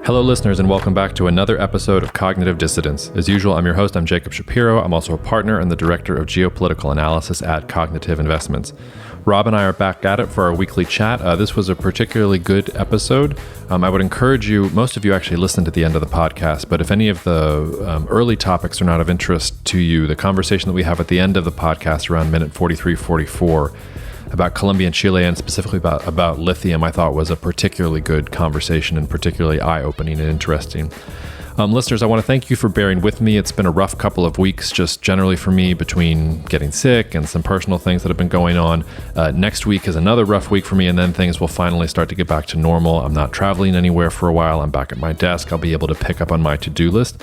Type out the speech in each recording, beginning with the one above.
Hello, listeners, and welcome back to another episode of Cognitive Dissidence. As usual, I'm your host. I'm Jacob Shapiro. I'm also a partner and the director of geopolitical analysis at Cognitive Investments. Rob and I are back at it for our weekly chat. This was a particularly good episode. I would encourage you, most of you actually listened to the end of the podcast, but if any of the early topics are not of interest to you, the conversation that we have at the end of the podcast around minute 43, 44, about Colombia and Chile, and specifically about lithium, I thought was a particularly good conversation and particularly eye-opening and interesting. Listeners, I want to thank you for bearing with me. It's been a rough couple of weeks just generally for me between getting sick and some personal things that have been going on. Next week is another rough week for me, and then things will finally start to get back to normal. I'm not traveling anywhere for a while. I'm back at my desk. I'll be able to pick up on my to-do list.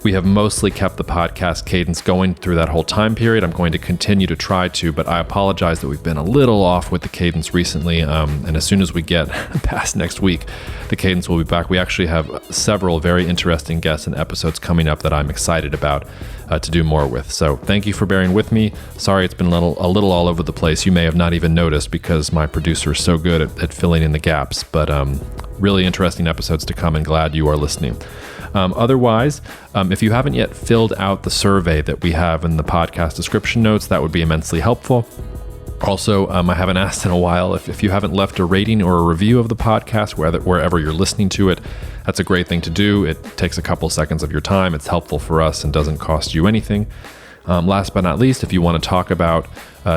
We have mostly kept the podcast cadence going through that whole time period. I'm going to continue to try to, but I apologize that we've been a little off with the cadence recently. And as soon as we get past next week, the cadence will be back. We actually have several very interesting guests and episodes coming up that I'm excited about to do more with. So thank you for bearing with me. Sorry it's been a little all over the place. You may have not even noticed because my producer is so good at filling in the gaps, but really interesting episodes to come, and glad you are listening. Otherwise, if you haven't yet filled out the survey that we have in the podcast description notes, that would be immensely helpful. Also, I haven't asked in a while if you haven't left a rating or a review of the podcast wherever you're listening to it. That's a great thing to do. It takes a couple seconds of your time. It's helpful for us and doesn't cost you anything. Last but not least, if you want to talk about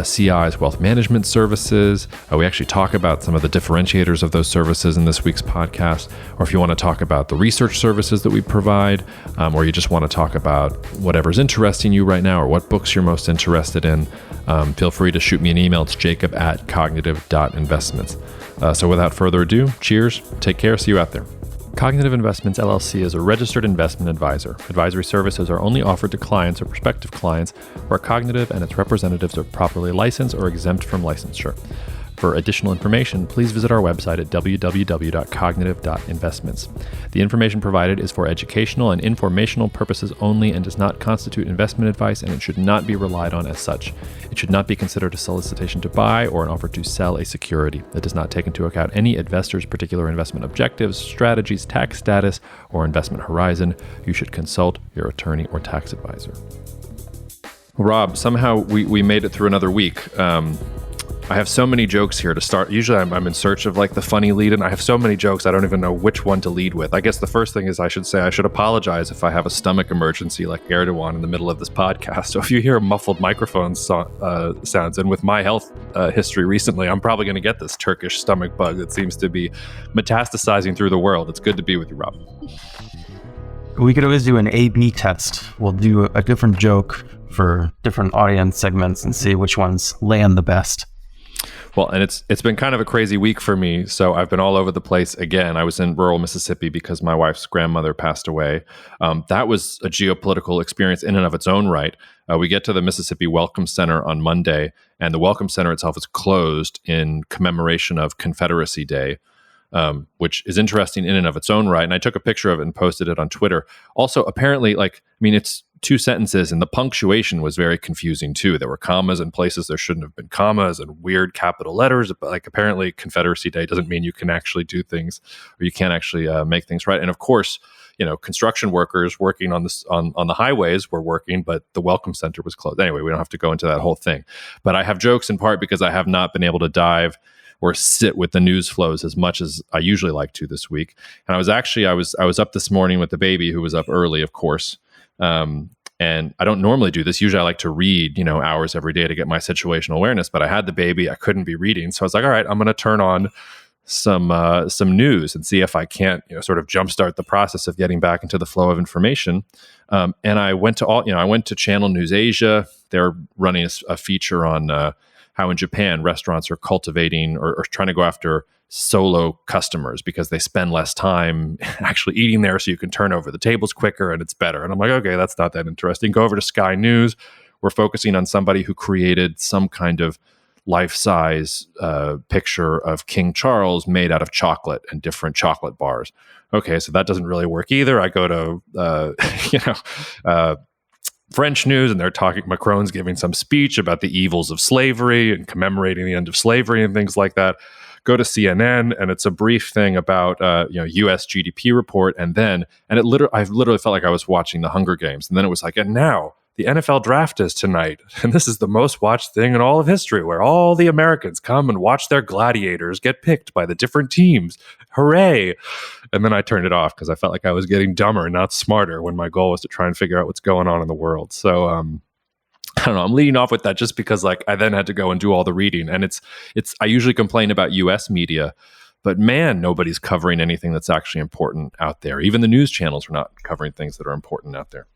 CI's wealth management services, we actually talk about some of the differentiators of those services in this week's podcast. Or if you want to talk about the research services that we provide, or you just want to talk about whatever's interesting you right now or what books you're most interested in, feel free to shoot me an email. It's jacob@cognitive.investments. So without further ado, cheers, take care, see you out there. Cognitive Investments LLC is a registered investment advisor. Advisory services are only offered to clients or prospective clients where Cognitive and its representatives are properly licensed or exempt from licensure. For additional information, please visit our website at www.cognitive.investments. The information provided is for educational and informational purposes only and does not constitute investment advice, and it should not be relied on as such. It should not be considered a solicitation to buy or an offer to sell a security. It does not take into account any investor's particular investment objectives, strategies, tax status, or investment horizon. You should consult your attorney or tax advisor. Rob, somehow we made it through another week. I have so many jokes here to start. Usually I'm in search of like the funny lead, and I have so many jokes I don't even know which one to lead with. I guess the first thing is I should apologize if I have a stomach emergency like Erdogan in the middle of this podcast. So if you hear muffled microphone sounds, and with my health history recently, I'm probably going to get this Turkish stomach bug that seems to be metastasizing through the world. It's good to be with you, Rob. We could always do an A/B test. We'll do a different joke for different audience segments and see which ones land the best. Well, and it's been kind of a crazy week for me. So I've been all over the place again. I was in rural Mississippi because my wife's grandmother passed away. That was a geopolitical experience in and of its own right. We get to the Mississippi Welcome Center on Monday, and the Welcome Center itself is closed in commemoration of Confederacy Day, which is interesting in and of its own right. And I took a picture of it and posted it on Twitter. Also, apparently, it's two sentences, and the punctuation was very confusing too. There were commas in places there shouldn't have been commas, and weird capital letters. But apparently Confederacy Day doesn't mean you can actually do things, or you can't actually make things right. And of course, construction workers working on this on the highways were working, but the Welcome Center was closed. Anyway, we don't have to go into that whole thing. But I have jokes in part because I have not been able to dive or sit with the news flows as much as I usually like to this week. And I was up this morning with the baby, who was up early, of course. And I don't normally do this. Usually I like to read, hours every day to get my situational awareness, but I had the baby. I couldn't be reading. So I was like, all right, I'm going to turn on some news and see if I can't, sort of jumpstart the process of getting back into the flow of information. And I went to Channel News Asia. They're running a feature on how in Japan restaurants are cultivating or trying to go after solo customers because they spend less time actually eating there, so you can turn over the tables quicker and it's better. And I'm like, okay, that's not that interesting. Go over to Sky News. We're focusing on somebody who created some kind of life-size picture of King Charles made out of chocolate and different chocolate bars. Okay, so that doesn't really work either. I go to French news, and they're talking, Macron's giving some speech about the evils of slavery and commemorating the end of slavery and things like that. go to CNN, and it's a brief thing about U.S. GDP report, I literally felt like I was watching the Hunger Games, and then it was like, and now the NFL draft is tonight, and this is the most watched thing in all of history, where all the Americans come and watch their gladiators get picked by the different teams. Hooray! And then I turned it off because I felt like I was getting dumber, not smarter, when my goal was to try and figure out what's going on in the world. So I don't know. I'm leading off with that just because like I then had to go and do all the reading, and it's. I usually complain about U.S. media, but man, nobody's covering anything that's actually important out there. Even the news channels are not covering things that are important out there.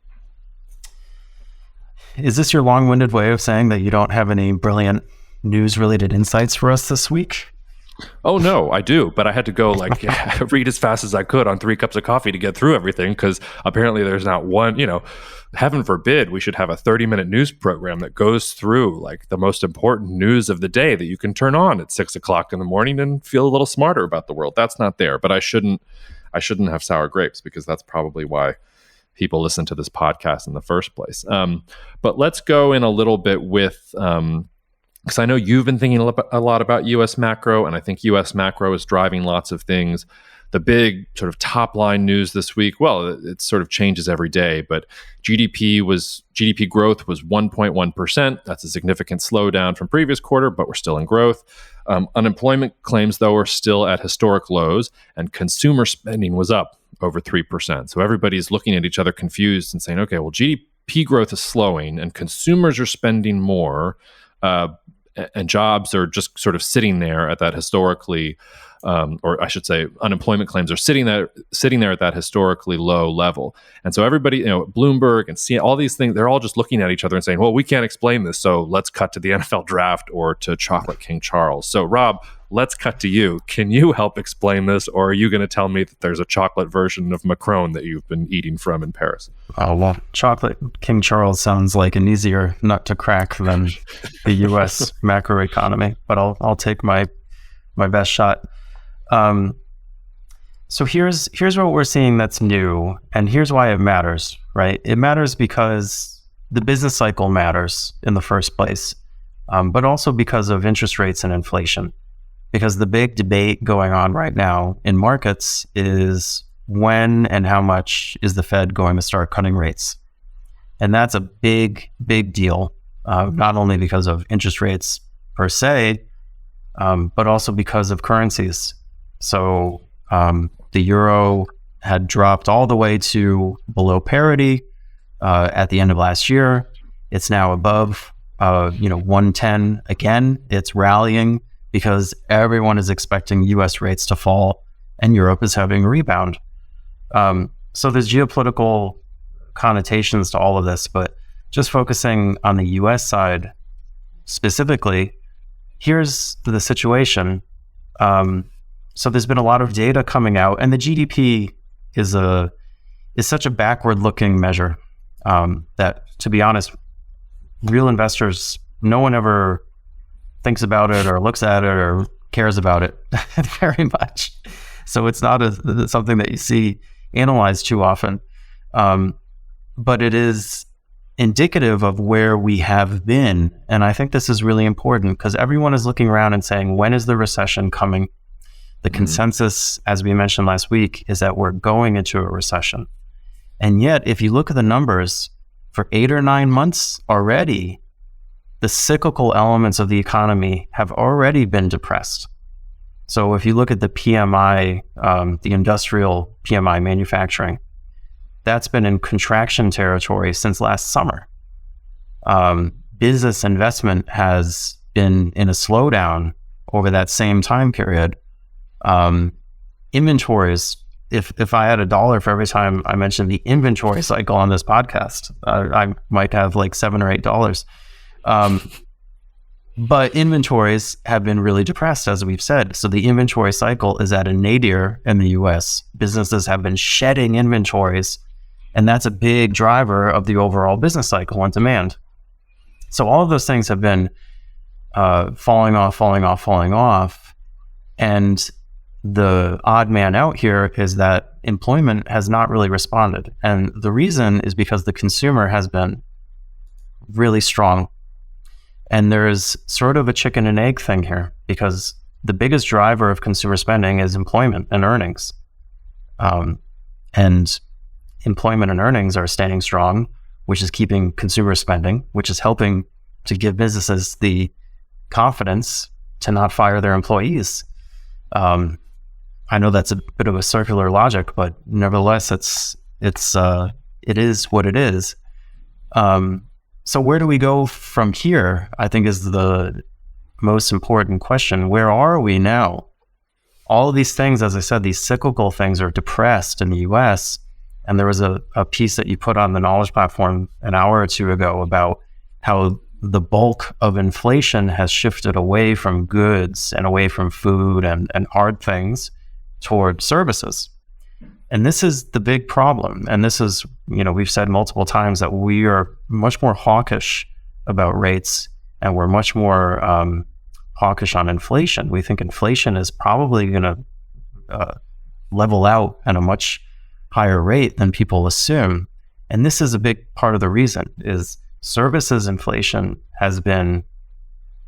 Is this your long-winded way of saying that you don't have any brilliant news-related insights for us this week? Oh, no, I do. But I had to go read as fast as I could on 3 cups of coffee to get through everything, because apparently there's not one, heaven forbid we should have a 30-minute news program that goes through like the most important news of the day that you can turn on at 6 o'clock in the morning and feel a little smarter about the world. That's not there. But I shouldn't have sour grapes, because that's probably why people listen to this podcast in the first place. But let's go in a little bit with, because I know you've been thinking a lot about U.S. macro, and I think U.S. macro is driving lots of things. The big sort of top line news this week, well, it sort of changes every day, but GDP growth was 1.1%. That's a significant slowdown from previous quarter, but we're still in growth. Unemployment claims, though, are still at historic lows, and consumer spending was up over 3%. So everybody's looking at each other confused and saying, okay, well, GDP growth is slowing and consumers are spending more, and jobs are just sort of sitting there at that historically, or I should say, unemployment claims are sitting there at that historically low level. And so everybody, Bloomberg and CNN, all these things, they're all just looking at each other and saying, well, we can't explain this, so let's cut to the NFL draft or to Chocolate King Charles. So Rob, let's cut to you. Can you help explain this, or are you going to tell me that there's a chocolate version of Macron that you've been eating from in Paris? Oh, well, Chocolate King Charles sounds like an easier nut to crack than the U.S. macroeconomy, but I'll take my best shot. So here's what we're seeing that's new, and here's why it matters, right? It matters because the business cycle matters in the first place, but also because of interest rates and inflation. Because the big debate going on right now in markets is when and how much is the Fed going to start cutting rates? And that's a big, big deal, not only because of interest rates per se, but also because of currencies. So the euro had dropped all the way to below parity at the end of last year. It's now above 110 again. It's rallying because everyone is expecting US rates to fall and Europe is having a rebound. So there's geopolitical connotations to all of this, but just focusing on the US side specifically, here's the situation. So there's been a lot of data coming out, and the GDP is such a backward-looking measure that, to be honest, real investors, no one ever thinks about it or looks at it or cares about it very much. So it's not something that you see analyzed too often, but it is indicative of where we have been. And I think this is really important because everyone is looking around and saying, when is the recession coming? The consensus, as we mentioned last week, is that we're going into a recession. And yet, if you look at the numbers, for 8 or 9 months already, the cyclical elements of the economy have already been depressed. So if you look at the PMI, the industrial PMI manufacturing, that's been in contraction territory since last summer. Business investment has been in a slowdown over that same time period. Inventories, if I had $1 for every time I mentioned the inventory cycle on this podcast, I might have like $7 or $8. But inventories have been really depressed, as we've said. So the inventory cycle is at a nadir in the US. Businesses have been shedding inventories, and that's a big driver of the overall business cycle and demand. So all of those things have been falling off. And the odd man out here is that employment has not really responded. And the reason is because the consumer has been really strong. And there's sort of a chicken and egg thing here, because the biggest driver of consumer spending is employment and earnings. And employment and earnings are standing strong, which is keeping consumer spending, which is helping to give businesses the confidence to not fire their employees. I know that's a bit of a circular logic, but nevertheless, it is what it is. So where do we go from here, I think, is the most important question. Where are we now? All of these things, as I said, these cyclical things are depressed in the US. And there was a piece that you put on the Knowledge platform an hour or two ago about how the bulk of inflation has shifted away from goods and away from food and hard things toward services. And this is the big problem. And this is, we've said multiple times that we are much more hawkish about rates, and we're much more hawkish on inflation. We think inflation is probably going to level out at a much higher rate than people assume. And this is a big part of the reason is services inflation has been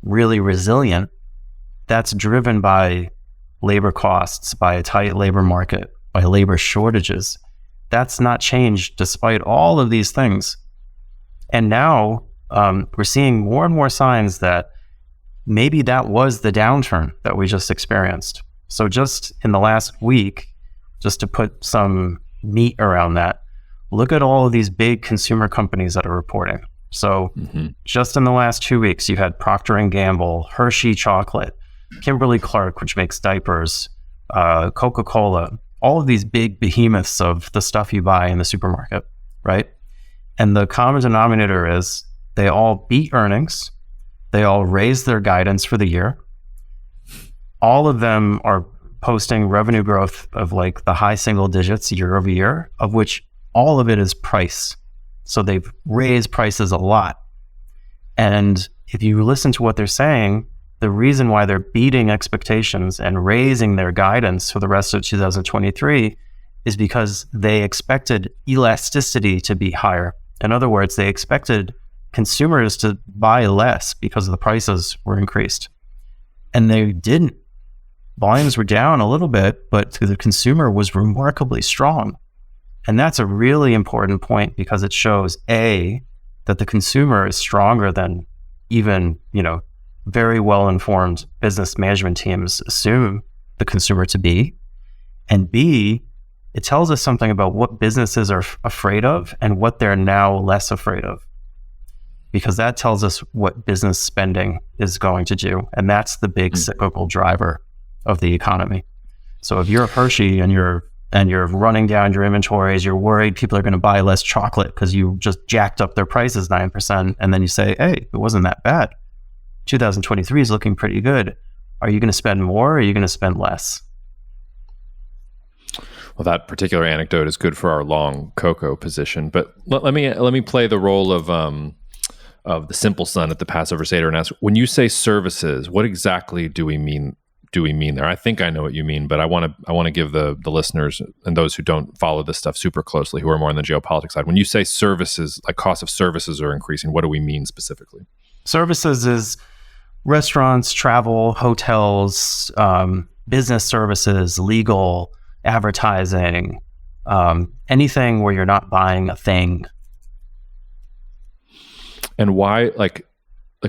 really resilient. That's driven by labor costs, by a tight labor market, by labor shortages. That's not changed despite all of these things. And now we're seeing more and more signs that maybe that was the downturn that we just experienced. So just in the last week, just to put some meat around that, look at all of these big consumer companies that are reporting. So just in the last 2 weeks, you had Procter & Gamble, Hershey Chocolate, Kimberly-Clark, which makes diapers, Coca-Cola, all of these big behemoths of the stuff you buy in the supermarket, right? And the common denominator is they all beat earnings. They all raised their guidance for the year. All of them are posting revenue growth of like the high single digits year over year, of which all of it is price. So they've raised prices a lot. And if you listen to what they're saying, the reason why they're beating expectations and raising their guidance for the rest of 2023 is because they expected elasticity to be higher. In other words, they expected consumers to buy less because the prices were increased. And they didn't. Volumes were down a little bit, but the consumer was remarkably strong. And that's a really important point because it shows, A, that the consumer is stronger than even, very well-informed business management teams assume the consumer to be. And B, it tells us something about what businesses are afraid of and what they're now less afraid of. Because that tells us what business spending is going to do. And that's the big cyclical driver of the economy. So if you're a Hershey and you're running down your inventories, you're worried people are going to buy less chocolate because you just jacked up their prices 9%, and then you say, hey, it wasn't that bad. 2023 is looking pretty good. Are you going to spend more or are you going to spend less? Well, that particular anecdote is good for our long cocoa position. But let me play the role of the simple son at the Passover Seder and ask, when you say services, what exactly do we mean there? I think I know what you mean, but I want to give the listeners and those who don't follow this stuff super closely, who are more on the geopolitics side, when you say services, like cost of services are increasing, what do we mean specifically? Services is restaurants, travel, hotels, business services, legal, advertising, anything where you're not buying a thing. And why,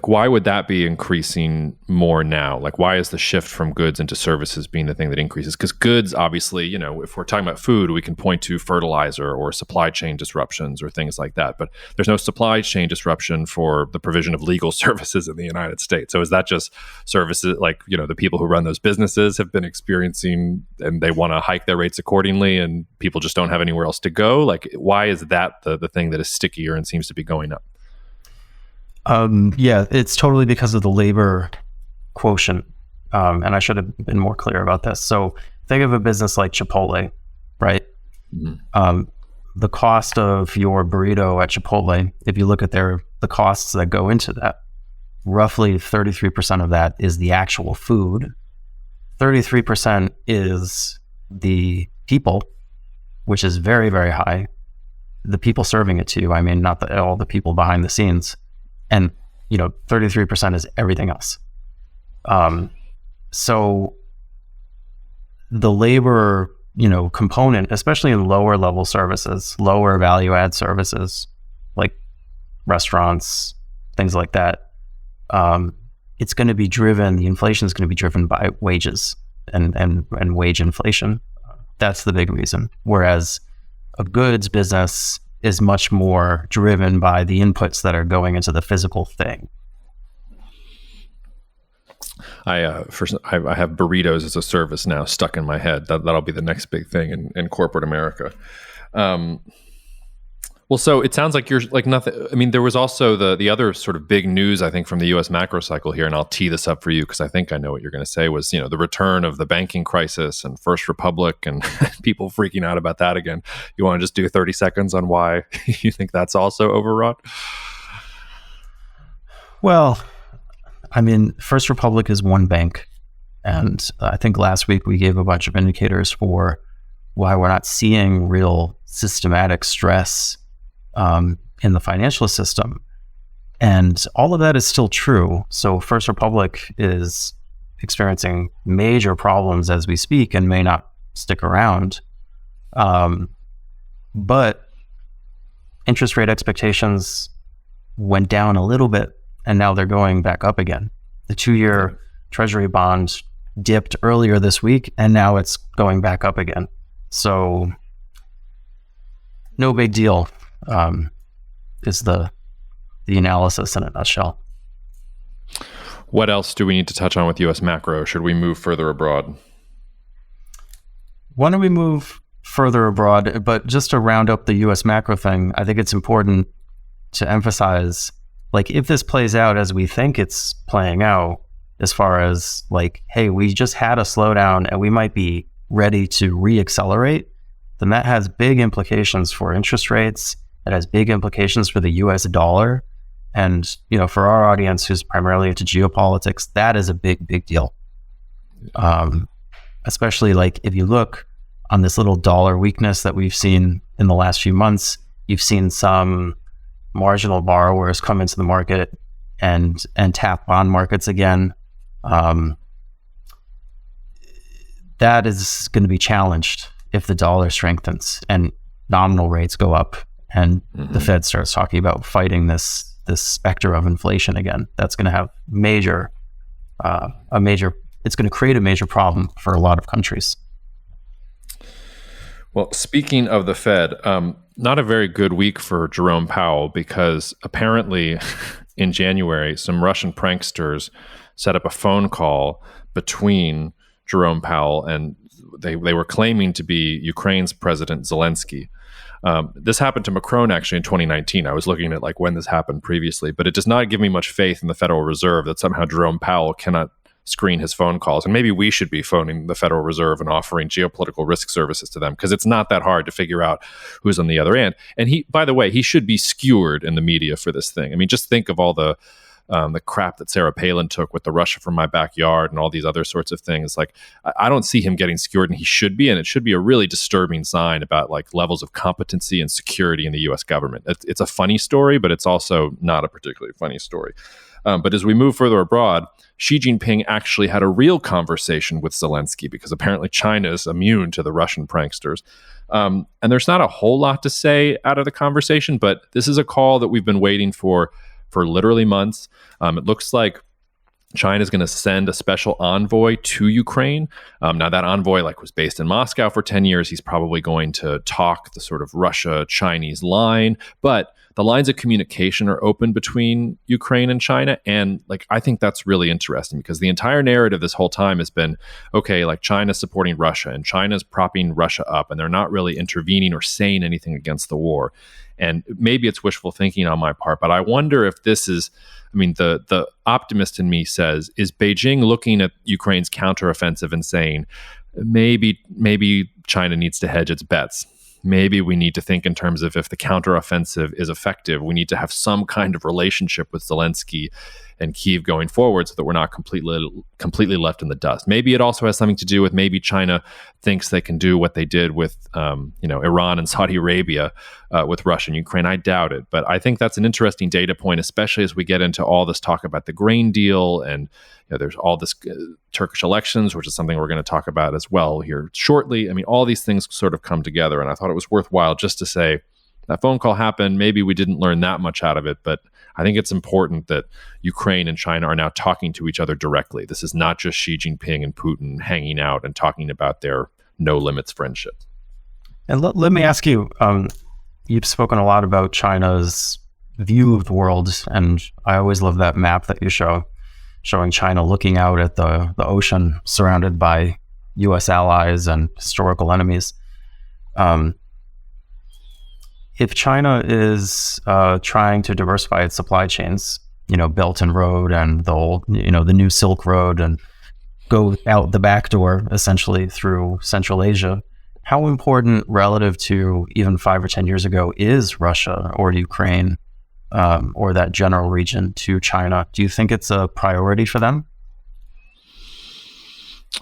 why would that be increasing more now? Like, why is the shift from goods into services being the thing that increases? Because goods, obviously, if we're talking about food, we can point to fertilizer or supply chain disruptions or things like that. But there's no supply chain disruption for the provision of legal services in the United States. So is that just services like, the people who run those businesses have been experiencing and they want to hike their rates accordingly and people just don't have anywhere else to go? Like, why is that the thing that is stickier and seems to be going up? Yeah, it's totally because of the labor quotient. And I should have been more clear about this. So think of a business like Chipotle, right? Mm-hmm. The cost of your burrito at Chipotle, if you look at the costs that go into that, roughly 33% of that is the actual food. 33% is the people, which is very, very high. The people serving it to you, I mean, not all the people behind the scenes. And, 33% is everything else. So the labor, component, especially in lower level services, lower value add services like restaurants, things like that, it's going to be driven, the inflation is going to be driven by wages and wage inflation. That's the big reason. Whereas a goods business is much more driven by the inputs that are going into the physical thing. I have burritos as a service now stuck in my head. That'll be the next big thing in corporate America. Well, so it sounds like you're like nothing. I mean, there was also the other sort of big news, I think, from the U.S. macro cycle here, and I'll tee this up for you because I think I know what you're going to say, was, the return of the banking crisis and First Republic and people freaking out about that again. You want to just do 30 seconds on why you think that's also overwrought? Well, I mean, First Republic is one bank. And I think last week we gave a bunch of indicators for why we're not seeing real systematic stress in the financial system. And all of that is still true. So First Republic is experiencing major problems as we speak and may not stick around. But interest rate expectations went down a little bit, and now they're going back up again. The 2-year Treasury bond dipped earlier this week, and now it's going back up again. So no big deal, is the analysis in a nutshell. What else do we need to touch on with U.S. macro? Should we move further abroad? Why don't we move further abroad? But just to round up the U.S. macro thing, I think it's important to emphasize, like, if this plays out as we think it's playing out, as far as like, hey, we just had a slowdown and we might be ready to reaccelerate, then that has big implications for interest rates. It has big implications for the US dollar. And, for our audience who's primarily into geopolitics, that is a big, big deal. Especially like if you look on this little dollar weakness that we've seen in the last few months, you've seen some marginal borrowers come into the market and tap bond markets again. That is going to be challenged if the dollar strengthens and nominal rates go up and the Fed starts talking about fighting this specter of inflation again. That's going to have it's going to create a major problem for a lot of countries. Well, speaking of the Fed, not a very good week for Jerome Powell, because apparently in January, some Russian pranksters set up a phone call between Jerome Powell and they were claiming to be Ukraine's President Zelensky. This happened to Macron actually in 2019. I was looking at like when this happened previously, but it does not give me much faith in the Federal Reserve that somehow Jerome Powell cannot screen his phone calls. And maybe we should be phoning the Federal Reserve and offering geopolitical risk services to them, because it's not that hard to figure out who's on the other end. And he, by the way, he should be skewered in the media for this thing. I mean, just think of all the crap that Sarah Palin took with the Russia from my backyard and all these other sorts of things. Like, I don't see him getting skewered, and he should be. And it should be a really disturbing sign about like levels of competency and security in the U.S. government. It's a funny story, but it's also not a particularly funny story. But as we move further abroad, Xi Jinping actually had a real conversation with Zelensky, because apparently China is immune to the Russian pranksters. And there's not a whole lot to say out of the conversation, but this is a call that we've been waiting for literally months. It looks like China is going to send a special envoy to Ukraine. Now that envoy was based in Moscow for 10 years. He's probably going to talk the sort of Russia-Chinese line, but the lines of communication are open between Ukraine and China. And I think that's really interesting, because the entire narrative this whole time has been, okay, China's supporting Russia and China's propping Russia up, and they're not really intervening or saying anything against the war. And maybe it's wishful thinking on my part, but I wonder if this is, the optimist in me says, is Beijing looking at Ukraine's counteroffensive and saying, maybe China needs to hedge its bets. Maybe we need to think in terms of, if the counteroffensive is effective, we need to have some kind of relationship with Zelensky and Kyiv going forward, so that we're not completely left in the dust. Maybe it also has something to do with maybe China thinks they can do what they did with Iran and Saudi Arabia with Russia and Ukraine. I doubt it, but I think that's an interesting data point, especially as we get into all this talk about the grain deal, and there's all this Turkish elections, which is something we're going to talk about as well here shortly. I mean, all these things sort of come together, and I thought it was worthwhile just to say that phone call happened. Maybe we didn't learn that much out of it, but I think it's important that Ukraine and China are now talking to each other directly. This is not just Xi Jinping and Putin hanging out and talking about their no limits friendship. And let me ask you, you've spoken a lot about China's view of the world, and I always love that map that you show, showing China looking out at the ocean surrounded by U.S. allies and historical enemies. If China is trying to diversify its supply chains, Belt and Road and the old, the new Silk Road, and go out the back door essentially through Central Asia, how important relative to even 5 or 10 years ago is Russia or Ukraine or that general region to China? Do you think it's a priority for them?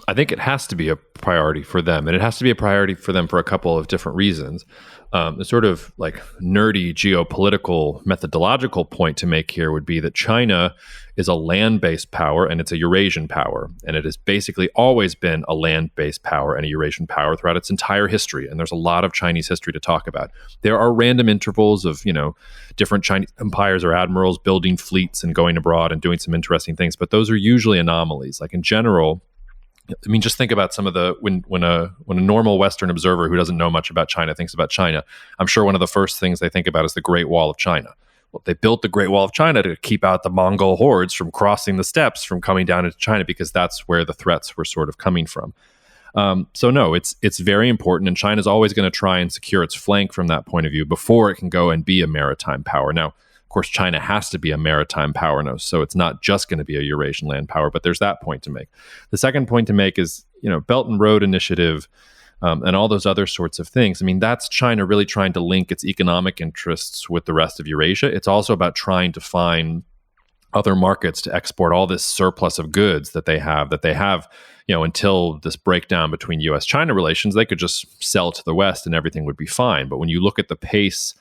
I think it has to be a priority for them, and it has to be a priority for them for a couple of different reasons. The sort of like nerdy geopolitical methodological point to make here would be that China is a land-based power, and it's a Eurasian power, and it has basically always been a land-based power and a Eurasian power throughout its entire history. And there's a lot of Chinese history to talk about. There are random intervals of different Chinese empires or admirals building fleets and going abroad and doing some interesting things, but those are usually anomalies. Like in general, I mean, just think about some of the when a normal Western observer who doesn't know much about China thinks about China, I'm sure one of the first things they think about is the Great Wall of China. Well, they built the Great Wall of China to keep out the Mongol hordes from crossing the steppes, from coming down into China, because that's where the threats were sort of coming from. So no, it's very important, and China's always going to try and secure its flank from that point of view before it can go and be a maritime power. Now, of course, China has to be a maritime power now, so it's not just going to be a Eurasian land power, but there's that point to make. The second point to make is, Belt and Road Initiative and all those other sorts of things. I mean, that's China really trying to link its economic interests with the rest of Eurasia. It's also about trying to find other markets to export all this surplus of goods that they have, until this breakdown between U.S.-China relations, they could just sell to the West and everything would be fine. But when you look at the pace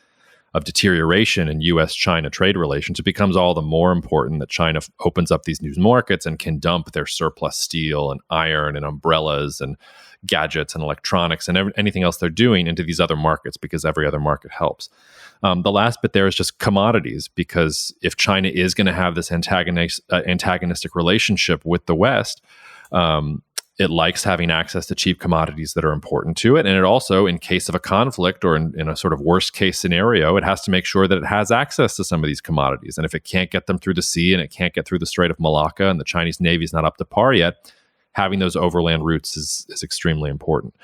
of deterioration in U.S.-China trade relations, it becomes all the more important that China opens up these new markets and can dump their surplus steel and iron and umbrellas and gadgets and electronics and anything else they're doing into these other markets, because every other market helps. The last bit there is just commodities, because if China is going to have this antagonistic relationship with the West, it likes having access to cheap commodities that are important to it. And it also, in case of a conflict or in a sort of worst case scenario, it has to make sure that it has access to some of these commodities. And if it can't get them through the sea and it can't get through the Strait of Malacca and the Chinese Navy is not up to par yet, having those overland routes is extremely important.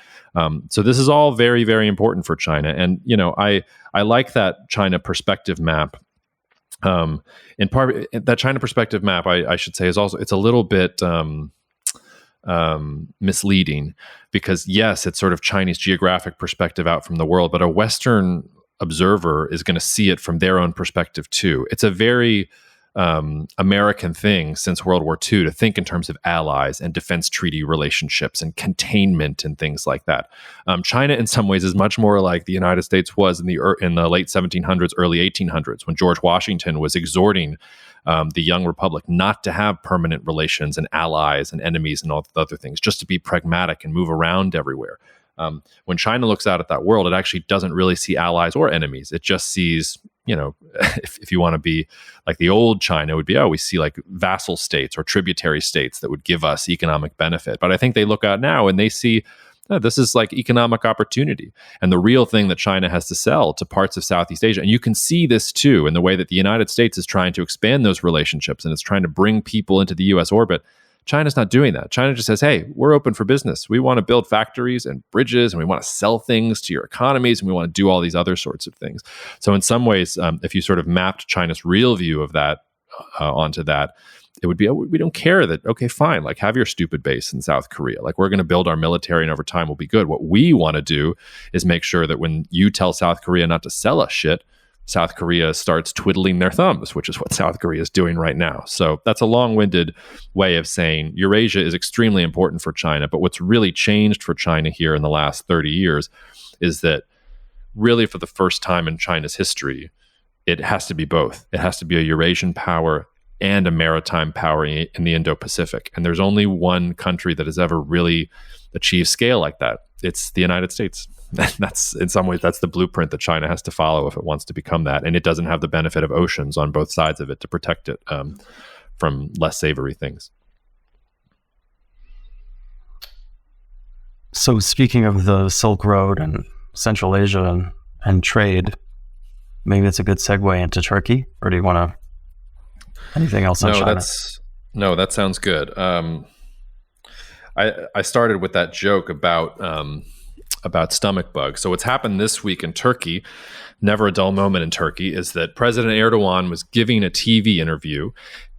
So this is all very, very important for China. And, I like that China perspective map. In part, that China perspective map, I should say, is also, it's a little bit misleading, because yes, it's sort of Chinese geographic perspective out from the world, but a Western observer is going to see it from their own perspective too. It's a very American thing since World War II to think in terms of allies and defense treaty relationships and containment and things like that. China, in some ways, is much more like the United States was in the late 1700s, early 1800s, when George Washington was exhorting the young republic not to have permanent relations and allies and enemies and all the other things, just to be pragmatic and move around everywhere. When China looks out at that world, it actually doesn't really see allies or enemies. It just sees, if you want to be like the old China would be, we see like vassal states or tributary states that would give us economic benefit. But I think they look out now and they see, this is like economic opportunity and the real thing that China has to sell to parts of Southeast Asia. And you can see this too in the way that the United States is trying to expand those relationships and it's trying to bring people into the US orbit. China's not doing that. China just says, hey, we're open for business. We want to build factories and bridges, and we want to sell things to your economies, and we want to do all these other sorts of things. So in some ways, if you sort of mapped China's real view of that onto that, it would be, we don't care that, okay, fine, like have your stupid base in South Korea. Like we're going to build our military and over time we'll be good. What we want to do is make sure that when you tell South Korea not to sell us shit, South Korea starts twiddling their thumbs, which is what South Korea is doing right now. So that's a long-winded way of saying Eurasia is extremely important for China. But what's really changed for China here in the last 30 years is that really for the first time in China's history, it has to be both. It has to be a Eurasian power and a maritime power in the Indo-Pacific. And there's only one country that has ever really achieved scale like that. It's the United States. That's, in some ways, that's the blueprint that China has to follow if it wants to become that. And it doesn't have the benefit of oceans on both sides of it to protect it from less savory things. So speaking of the Silk Road and Central Asia and trade, maybe it's a good segue into Turkey, or do you want to anything else on China? That sounds good. I started with that joke about stomach bugs. So what's happened this week in Turkey, never a dull moment in Turkey, is that President Erdogan was giving a TV interview,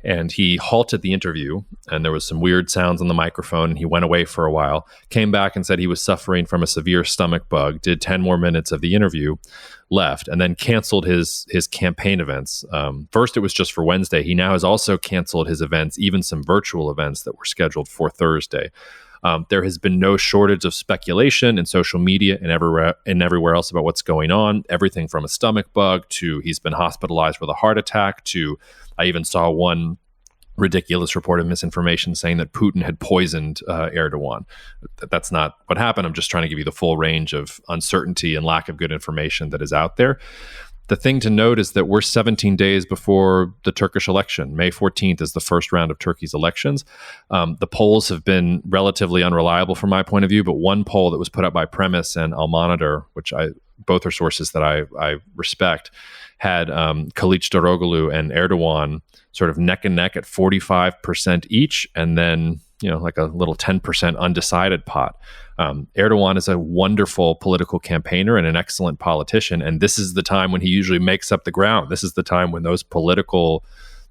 and he halted the interview, and there was some weird sounds on the microphone, and he went away for a while, came back and said he was suffering from a severe stomach bug, did 10 more minutes of the interview, left, and then canceled his campaign events. First, it was just for Wednesday. He now has also canceled his events, even some virtual events that were scheduled for Thursday. There has been no shortage of speculation in social media and everywhere else about what's going on. Everything from a stomach bug to he's been hospitalized with a heart attack to I even saw one ridiculous report of misinformation saying that Putin had poisoned Erdogan. That's not what happened. I'm just trying to give you the full range of uncertainty and lack of good information that is out there. The thing to note is that we're 17 days before the Turkish election. May 14th is the first round of Turkey's elections. The polls have been relatively unreliable from my point of view, but one poll that was put up by Premise and Al Monitor, which both are sources that I respect, had Kılıçdaroğlu and Erdogan sort of neck and neck at 45% each, and then like a little 10% undecided pot. Erdogan is a wonderful political campaigner and an excellent politician, and this is the time when he usually makes up the ground. This is the time when those political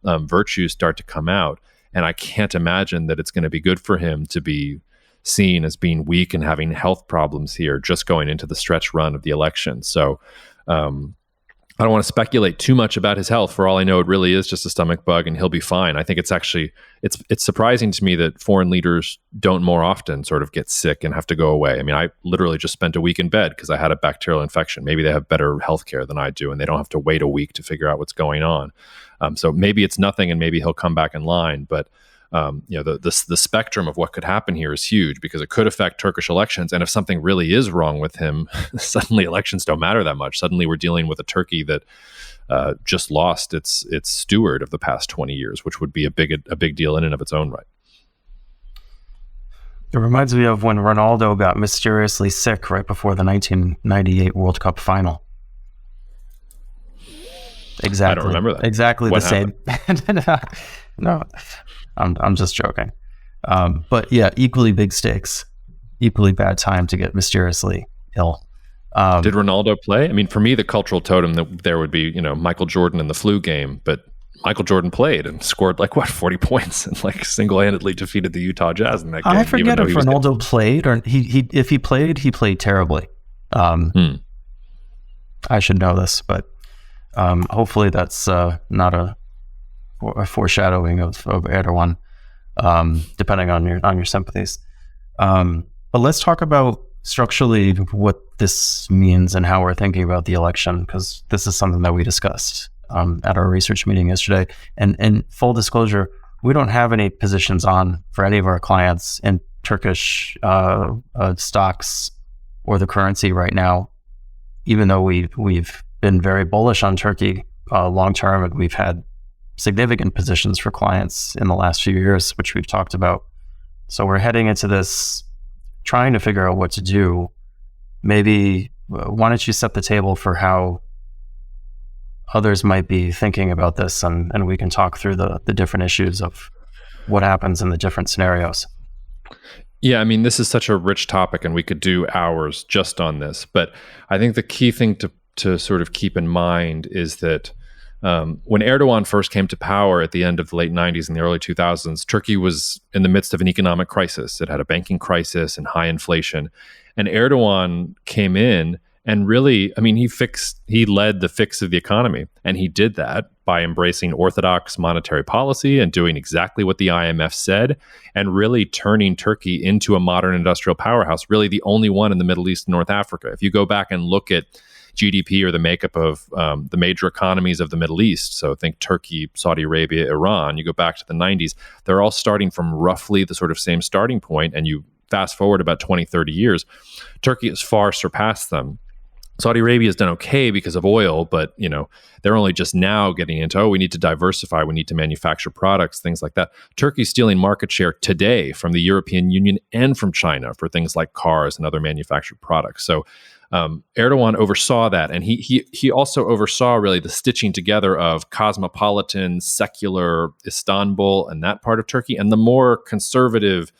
virtues start to come out, and I can't imagine that it's going to be good for him to be seen as being weak and having health problems here just going into the stretch run of the election. So I don't want to speculate too much about his health. For all I know, it really is just a stomach bug and he'll be fine. I think it's surprising to me that foreign leaders don't more often sort of get sick and have to go away. I mean, I literally just spent a week in bed because I had a bacterial infection. Maybe they have better healthcare than I do and they don't have to wait a week to figure out what's going on. So maybe it's nothing and maybe he'll come back in line. But the spectrum of what could happen here is huge because it could affect Turkish elections. And if something really is wrong with him, suddenly elections don't matter that much. Suddenly we're dealing with a Turkey that just lost its steward of the past 20 years, which would be a big deal in and of its own right. It reminds me of when Ronaldo got mysteriously sick right before the 1998 World Cup final. Exactly. I don't remember that. Exactly what the happened? Same. No, I'm just joking. But yeah, equally big stakes, equally bad time to get mysteriously ill. Did Ronaldo play? I mean, for me, the cultural totem that there would be, Michael Jordan in the flu game, but Michael Jordan played and scored 40 points and single-handedly defeated the Utah Jazz in that game. I forget if Ronaldo played or if he played terribly. I should know this, but hopefully that's not a foreshadowing of Erdogan, depending on your sympathies. But let's talk about structurally what this means and how we're thinking about the election, because this is something that we discussed at our research meeting yesterday. And in full disclosure, we don't have any positions on for any of our clients in Turkish stocks or the currency right now, even though we've been very bullish on Turkey long term, and we've had significant positions for clients in the last few years, which we've talked about. So we're heading into this trying to figure out what to do. Maybe why don't you set the table for how others might be thinking about this, and we can talk through the different issues of what happens in the different scenarios. Yeah, I mean, this is such a rich topic and we could do hours just on this, but I think the key thing to sort of keep in mind is that when Erdogan first came to power at the end of the late 90s and the early 2000s, Turkey was in the midst of an economic crisis. It had a banking crisis and high inflation. And Erdogan came in And really, I mean, he led the fix of the economy. And he did that by embracing orthodox monetary policy and doing exactly what the IMF said, and really turning Turkey into a modern industrial powerhouse, really the only one in the Middle East and North Africa. If you go back and look at GDP or the makeup of the major economies of the Middle East, so think Turkey, Saudi Arabia, Iran, you go back to the 90s, they're all starting from roughly the sort of same starting point, and you fast forward about 20, 30 years, Turkey has far surpassed them. Saudi Arabia has done okay because of oil, but they're only just now getting into, we need to diversify, we need to manufacture products, things like that. Turkey's stealing market share today from the European Union and from China for things like cars and other manufactured products. So Erdogan oversaw that, and he also oversaw really the stitching together of cosmopolitan, secular Istanbul and that part of Turkey, and the more conservative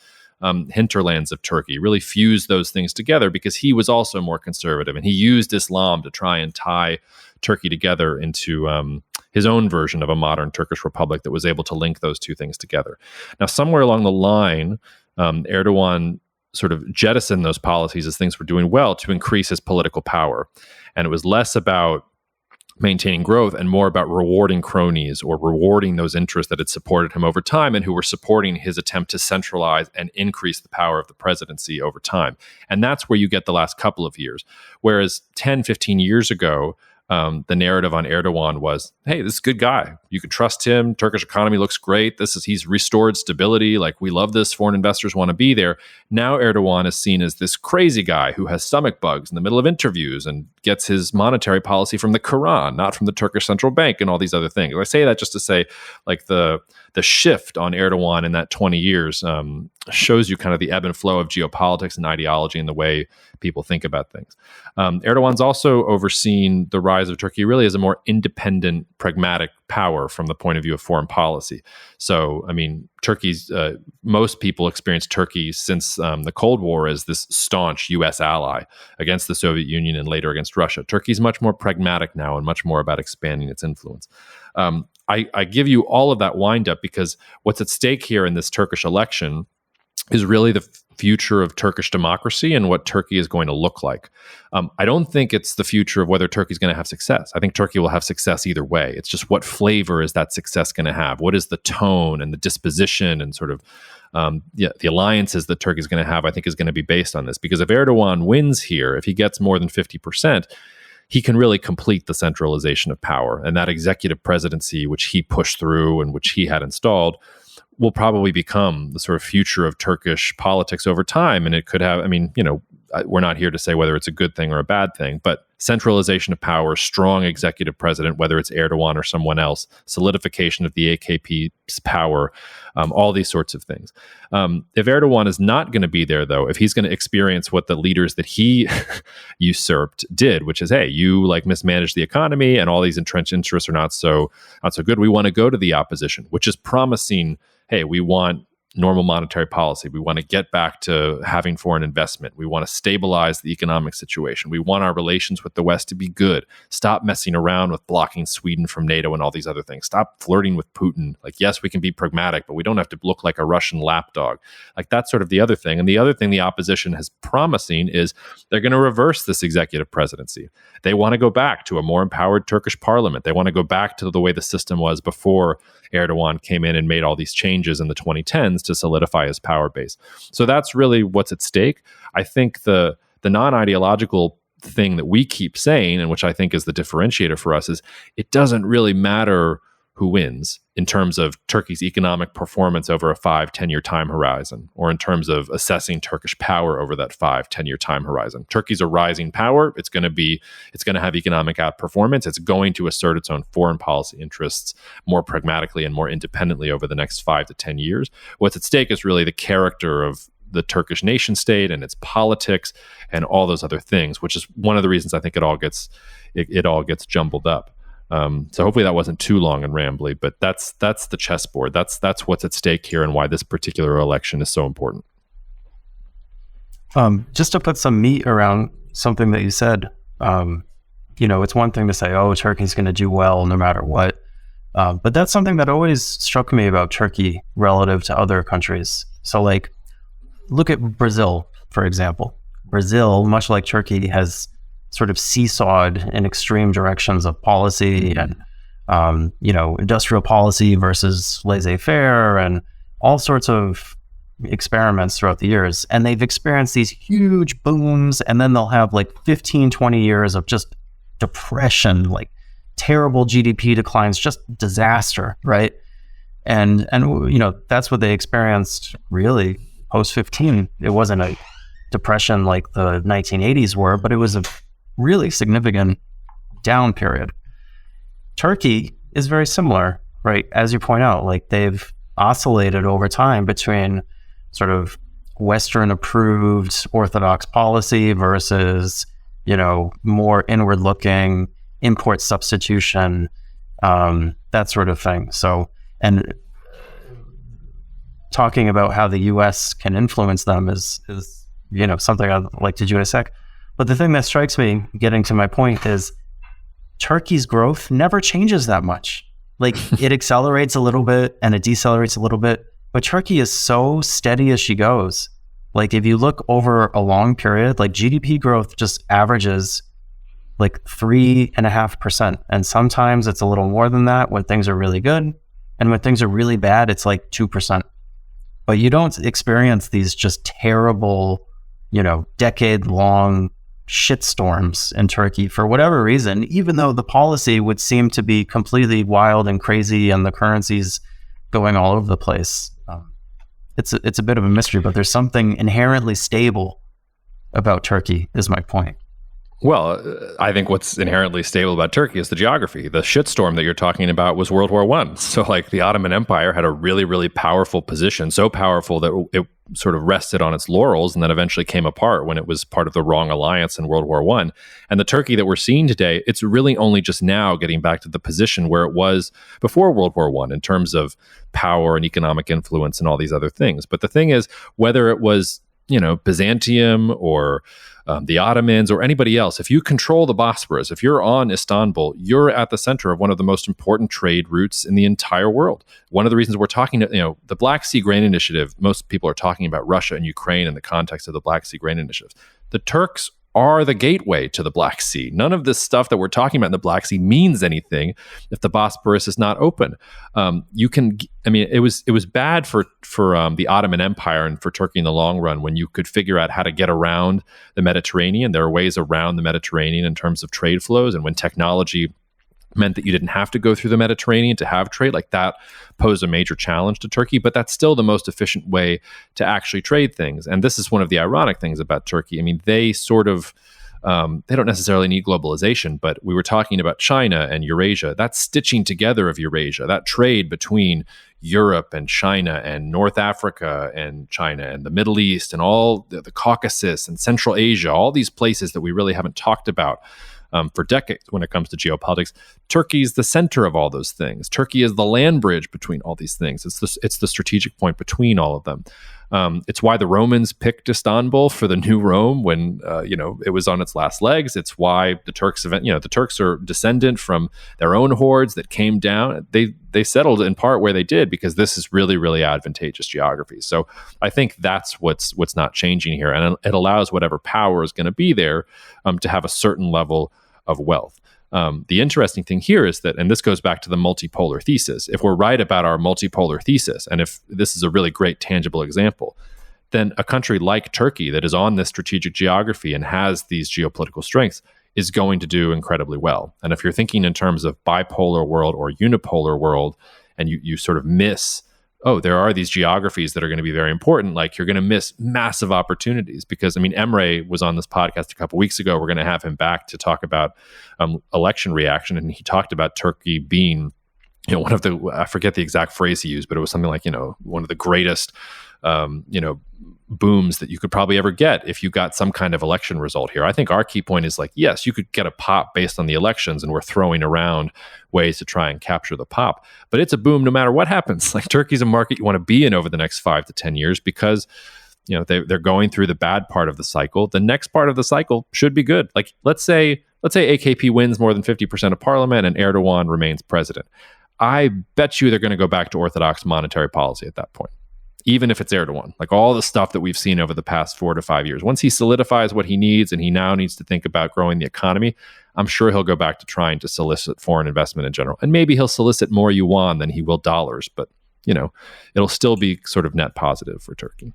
hinterlands of Turkey, really fused those things together because he was also more conservative, and he used Islam to try and tie Turkey together into his own version of a modern Turkish republic that was able to link those two things together. Now, somewhere along the line, Erdogan sort of jettisoned those policies as things were doing well to increase his political power. And it was less about maintaining growth and more about rewarding cronies or rewarding those interests that had supported him over time and who were supporting his attempt to centralize and increase the power of the presidency over time. And that's where you get the last couple of years. Whereas 10, 15 years ago, the narrative on Erdogan was, hey, this is a good guy. You can trust him. Turkish economy looks great. He's restored stability. Like, we love this. Foreign investors want to be there. Now Erdogan is seen as this crazy guy who has stomach bugs in the middle of interviews and gets his monetary policy from the Quran, not from the Turkish central bank, and all these other things. I say that just to say, like, the shift on Erdogan in that 20 years shows you kind of the ebb and flow of geopolitics and ideology and the way people think about things. Erdogan's also overseen the rise of Turkey really as a more independent, pragmatic power from the point of view of foreign policy. So, I mean, most people experience Turkey since the Cold War as this staunch U.S. ally against the Soviet Union and later against Russia. Turkey's much more pragmatic now and much more about expanding its influence. I give you all of that wind up because what's at stake here in this Turkish election is really the future of Turkish democracy and what Turkey is going to look like. I don't think it's the future of whether Turkey's going to have success. I think Turkey will have success either way. It's just what flavor is that success going to have? What is the tone and the disposition and sort of the alliances that Turkey's going to have, I think, is going to be based on this. Because if Erdogan wins here, if he gets more than 50%, he can really complete the centralization of power. And that executive presidency, which he pushed through and which he had installed, will probably become the sort of future of Turkish politics over time. And it could have, we're not here to say whether it's a good thing or a bad thing, but centralization of power, strong executive president, whether it's Erdogan or someone else, solidification of the AKP's power, all these sorts of things. If Erdogan is not going to be there, though, if he's going to experience what the leaders that he usurped did, which is, hey, you mismanage the economy and all these entrenched interests are not so good. We want to go to the opposition, which is promising, hey, we want normal monetary policy. We want to get back to having foreign investment. We want to stabilize the economic situation. We want our relations with the West to be good. Stop messing around with blocking Sweden from NATO and all these other things. Stop flirting with Putin. Yes, we can be pragmatic, but we don't have to look like a Russian lapdog. That's sort of the other thing. And the other thing the opposition has promising is they're going to reverse this executive presidency. They want to go back to a more empowered Turkish parliament. They want to go back to the way the system was before Erdogan came in and made all these changes in the 2010s to solidify his power base. So that's really what's at stake. I think the non-ideological thing that we keep saying, and which I think is the differentiator for us, is it doesn't really matter who wins in terms of Turkey's economic performance over a 5-10 year time horizon, or in terms of assessing Turkish power over that 5-10 year time horizon. Turkey's a rising power. It's going to have economic outperformance. It's going to assert its own foreign policy interests more pragmatically and more independently over the next 5 to 10 years. What's at stake is really the character of the Turkish nation state and its politics and all those other things, which is one of the reasons I think it all gets jumbled up. So hopefully that wasn't too long and rambly, but that's the chessboard. That's what's at stake here and why this particular election is so important. Just to put some meat around something that you said, it's one thing to say, oh, Turkey's going to do well no matter what. But that's something that always struck me about Turkey relative to other countries. So look at Brazil, for example. Brazil, much like Turkey, has sort of seesawed in extreme directions of policy and, industrial policy versus laissez-faire and all sorts of experiments throughout the years. And they've experienced these huge booms, and then they'll have like 15, 20 years of just depression, like terrible GDP declines, just disaster, right? And that's what they experienced really post 15. It wasn't a depression like the 1980s were, but it was a really significant down period. Turkey is very similar, right? As you point out, like they've oscillated over time between sort of Western approved orthodox policy versus, more inward looking import substitution, that sort of thing. So, and talking about how the US can influence them is something I'd like to do in a sec. But the thing that strikes me, getting to my point, is Turkey's growth never changes that much. Like it accelerates a little bit and it decelerates a little bit, but Turkey is so steady as she goes. Like if you look over a long period, like GDP growth just averages like 3.5%. And sometimes it's a little more than that when things are really good. And when things are really bad, it's like 2%. But you don't experience these just terrible, decade-long shitstorms in Turkey for whatever reason, even though the policy would seem to be completely wild and crazy and the currency's going all over the place. It's a bit of a mystery, but there's something inherently stable about Turkey, is my point. Well, I think what's inherently stable about Turkey is the geography. The shitstorm that you're talking about was World War I. So like the Ottoman Empire had a really, really powerful position, so powerful that it sort of rested on its laurels and then eventually came apart when it was part of the wrong alliance in World War I. And the Turkey that we're seeing today, it's really only just now getting back to the position where it was before World War I in terms of power and economic influence and all these other things. But the thing is, whether it was, Byzantium or the Ottomans or anybody else, if you control the Bosporus, if you're on Istanbul, you're at the center of one of the most important trade routes in the entire world. One of the reasons we're talking, the Black Sea Grain Initiative, most people are talking about Russia and Ukraine in the context of the Black Sea Grain Initiative. The Turks are the gateway to the Black Sea. None of this stuff that we're talking about in the Black Sea means anything if the Bosporus is not open. It was bad for the Ottoman Empire and for Turkey in the long run when you could figure out how to get around the Mediterranean. There are ways around the Mediterranean in terms of trade flows, and when technology meant that you didn't have to go through the Mediterranean to have trade, like that posed a major challenge to Turkey, but that's still the most efficient way to actually trade things. And this is one of the ironic things about Turkey. I mean, they sort of, they don't necessarily need globalization, but we were talking about China and Eurasia. That stitching together of Eurasia, that trade between Europe and China and North Africa and China and the Middle East and all the Caucasus and Central Asia, all these places that we really haven't talked about for decades when it comes to geopolitics. Turkey's the center of all those things. Turkey is the land bridge between all these things. It's the strategic point between all of them. It's why the Romans picked Istanbul for the new Rome when it was on its last legs. It's why the Turks the Turks are descendant from their own hordes that came down. They settled in part where they did because this is really, really advantageous geography. So I think that's what's not changing here, and it allows whatever power is going to be there to have a certain level of wealth. The interesting thing here is that, and this goes back to the multipolar thesis, if we're right about our multipolar thesis, and if this is a really great tangible example, then a country like Turkey that is on this strategic geography and has these geopolitical strengths is going to do incredibly well. And if you're thinking in terms of bipolar world or unipolar world, and you sort of miss, there are these geographies that are going to be very important, like you're going to miss massive opportunities. Because, Emre was on this podcast a couple weeks ago. We're going to have him back to talk about election reaction. And he talked about Turkey being, one of the, I forget the exact phrase he used, but it was something like, one of the greatest, booms that you could probably ever get if you got some kind of election result here. I think our key point is like, yes, you could get a pop based on the elections, and we're throwing around ways to try and capture the pop, but it's a boom no matter what happens. Like Turkey's a market you want to be in over the next 5 to 10 years because they're going through the bad part of the cycle. The next part of the cycle should be good. Like let's say AKP wins more than 50% of parliament and Erdogan remains president. I bet you they're going to go back to orthodox monetary policy at that point. even if it's Erdogan. Like all the stuff that we've seen over the past 4 to 5 years. Once he solidifies what he needs and he now needs to think about growing the economy, I'm sure he'll go back to trying to solicit foreign investment in general. And maybe he'll solicit more yuan than he will dollars, but it'll still be sort of net positive for Turkey.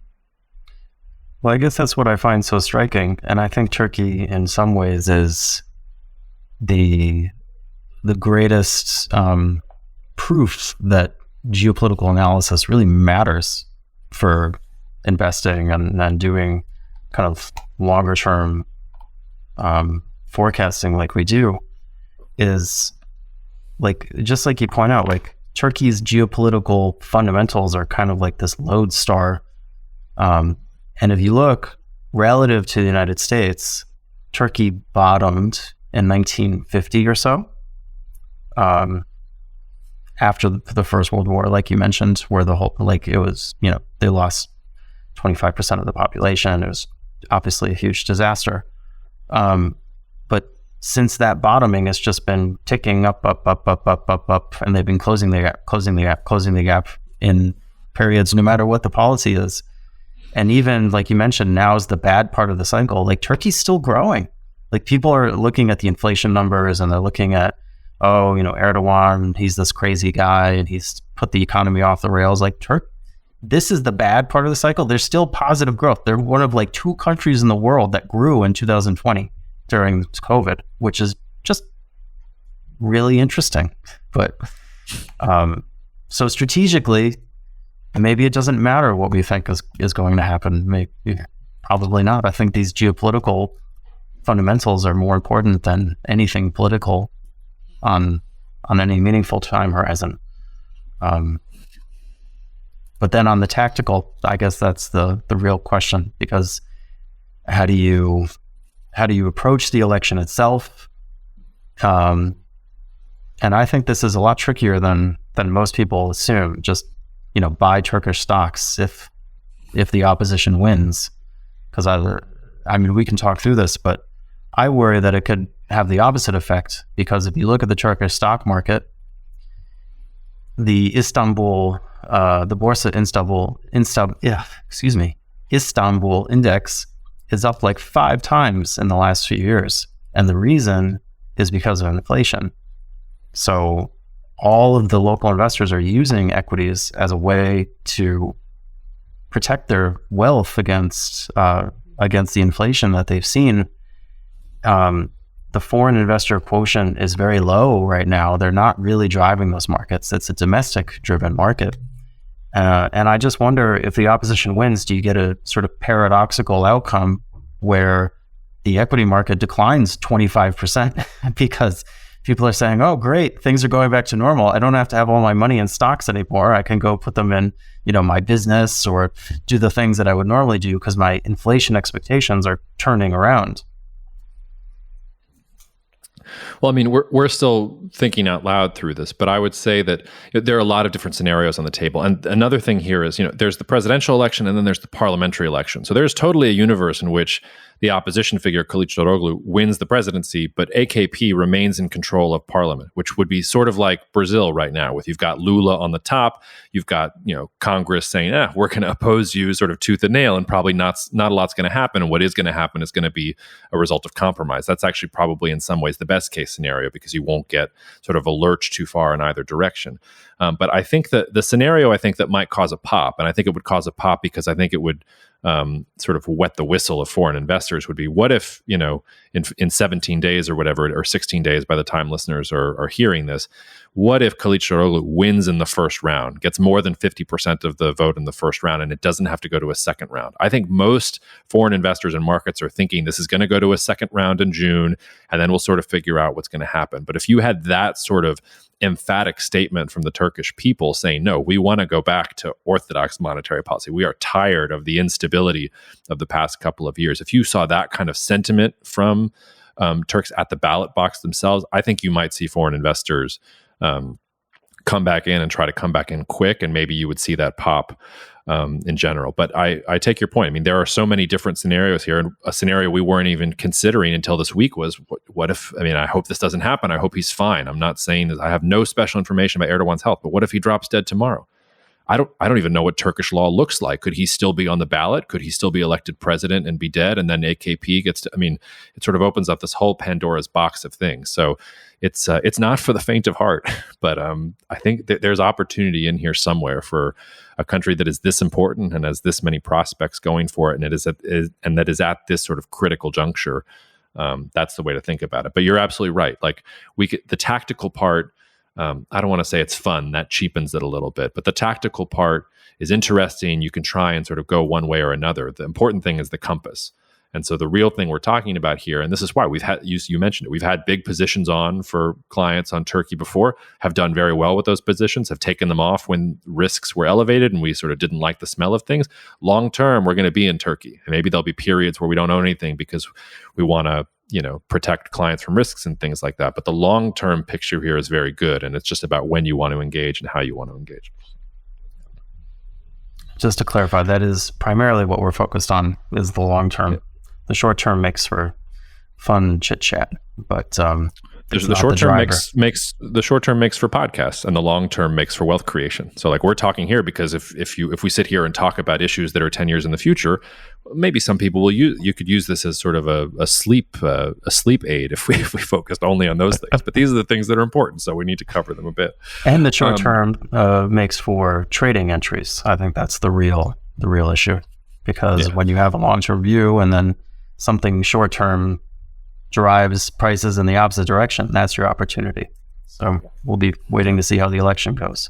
Well, I guess that's what I find so striking. And I think Turkey in some ways is the greatest proof that geopolitical analysis really matters for investing and doing kind of longer term forecasting like we do, is like, just like you point out, like Turkey's geopolitical fundamentals are kind of like this lodestar. And if you look relative to the United States, Turkey bottomed in 1950 or so, after the First World War, like you mentioned, where the whole, like it was, they lost 25% of the population. It was obviously a huge disaster. But since that bottoming, it's just been ticking up, and they've been closing the gap in periods, no matter what the policy is. And even like you mentioned, now is the bad part of the cycle. Like Turkey's still growing. Like people are looking at the inflation numbers and they're looking at, Erdogan, he's this crazy guy and he's put the economy off the rails. Like this is the bad part of the cycle. There's still positive growth. They're one of like 2 countries in the world that grew in 2020 during COVID, which is just really interesting. But so strategically, maybe it doesn't matter what we think is going to happen. Maybe, probably not. I think these geopolitical fundamentals are more important than anything political on any meaningful time horizon. But then on the tactical, I guess that's the real question, because how do you approach the election itself? And I think this is a lot trickier than most people assume. Just buy Turkish stocks if the opposition wins, because I mean we can talk through this, but I worry that it could have the opposite effect, because if you look at the Turkish stock market, the Istanbul index is up like 5 times in the last few years, and the reason is because of inflation. So all of the local investors are using equities as a way to protect their wealth against the inflation that they've seen. The foreign investor quotient is very low right now. They're not really driving those markets. It's a domestic-driven market. And I just wonder, if the opposition wins, do you get a sort of paradoxical outcome where the equity market declines 25% because people are saying, oh, great, things are going back to normal. I don't have to have all my money in stocks anymore. I can go put them in, my business or do the things that I would normally do because my inflation expectations are turning around. Well, I mean, we're still thinking out loud through this, but I would say that there are a lot of different scenarios on the table. And another thing here is, there's the presidential election and then there's the parliamentary election. So there's totally a universe in which the opposition figure, Kılıçdaroğlu, wins the presidency, but AKP remains in control of parliament, which would be sort of like Brazil right now, with you've got Lula on the top, you've got, Congress saying, we're going to oppose you sort of tooth and nail, and probably not a lot's going to happen. And what is going to happen is going to be a result of compromise. That's actually probably in some ways the best case scenario, because you won't get sort of a lurch too far in either direction. But I think that the scenario that might cause a pop, and I think it would cause a pop because I think it would sort of wet the whistle of foreign investors, would be, what if, in 17 days or whatever, or 16 days by the time listeners are hearing this, what if Kılıçdaroğlu wins in the first round, gets more than 50% of the vote in the first round, and it doesn't have to go to a second round? I think most foreign investors and markets are thinking this is going to go to a second round in June, and then we'll sort of figure out what's going to happen. But if you had that sort of emphatic statement from the Turkish people saying, no, we want to go back to orthodox monetary policy, we are tired of the instability of the past couple of years. If you saw that kind of sentiment from Turks at the ballot box themselves, I think you might see foreign investors come back in and try to come back in quick, and maybe you would see that pop in general. But I take your point. I mean, there are so many different scenarios here, and a scenario we weren't even considering until this week was, what if, I hope this doesn't happen. I hope he's fine. I'm not saying that I have no special information about Erdogan's health, but what if he drops dead tomorrow? I don't even know what Turkish law looks like. Could he still be on the ballot? Could he still be elected president and be dead? And then AKP gets to, I mean, it sort of opens up this whole Pandora's box of things. So it's not for the faint of heart, but I think that there's opportunity in here somewhere for a country that is this important and has this many prospects going for it, and that is at this sort of critical juncture. That's the way to think about it. But you're absolutely right. Like the tactical part. I don't want to say it's fun. That cheapens it a little bit. But the tactical part is interesting. You can try and sort of go one way or another. The important thing is the compass. And so the real thing we're talking about here, and this is why we've had, you mentioned it, we've had big positions on for clients on Turkey before, have done very well with those positions, have taken them off when risks were elevated and we sort of didn't like the smell of things. Long term, we're going to be in Turkey. And maybe there'll be periods where we don't own anything because we want to protect clients from risks and things like that. But the long-term picture here is very good. And it's just about when you want to engage and how you want to engage. Just to clarify, that is primarily what we're focused on is the long-term. Yeah. The short-term makes for fun chit-chat, but the short-term makes for podcasts, and the long-term makes for wealth creation. So like we're talking here because if we sit here and talk about issues that are 10 years in the future, maybe some people will you could use this as sort of a sleep aid if we focused only on those things. But these are the things that are important, so we need to cover them a bit. And the short-term makes for trading entries. I think that's the real issue, because when you have a long-term view and then something short-term drives prices in the opposite direction, that's your opportunity. So we'll be waiting to see how the election goes.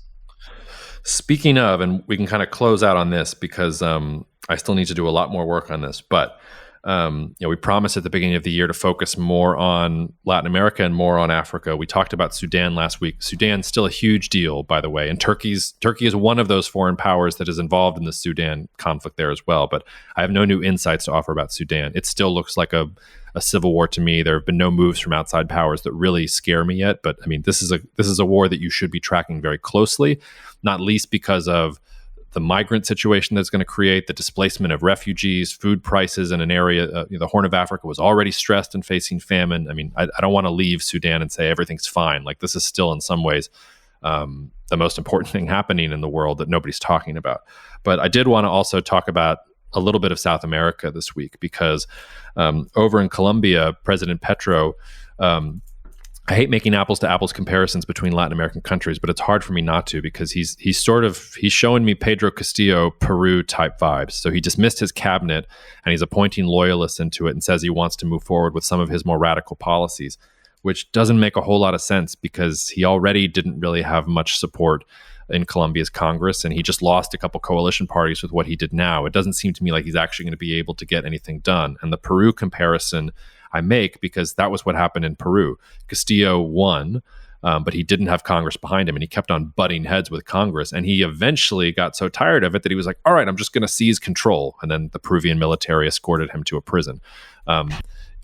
Speaking of, and we can kind of close out on this because I still need to do a lot more work on this, but we promised at the beginning of the year to focus more on Latin America and more on Africa. We talked about Sudan last week. Sudan's still a huge deal, by the way, and Turkey is one of those foreign powers that is involved in the Sudan conflict there as well. But I have no new insights to offer about Sudan. It still looks like a civil war to me. There have been no moves from outside powers that really scare me yet. But I mean, this is a war that you should be tracking very closely, not least because of the migrant situation that's going to create, the displacement of refugees, food prices in an area. The Horn of Africa was already stressed and facing famine. I mean, I don't want to leave Sudan and say everything's fine. Like this is still in some ways the most important thing happening in the world that nobody's talking about. But I did want to also talk about a little bit of South America this week because over in Colombia, President Petro, I hate making apples to apples comparisons between Latin American countries, but it's hard for me not to because he's showing me Pedro Castillo Peru type vibes. So he dismissed his cabinet and he's appointing loyalists into it and says he wants to move forward with some of his more radical policies, which doesn't make a whole lot of sense because he already didn't really have much support in Colombia's Congress, and he just lost a couple coalition parties with what he did now. It doesn't seem to me like he's actually going to be able to get anything done. And the Peru comparison I make because that was what happened in Peru. Castillo won, but he didn't have Congress behind him, and he kept on butting heads with Congress. And he eventually got so tired of it that he was like, all right, I'm just going to seize control. And then the Peruvian military escorted him to a prison.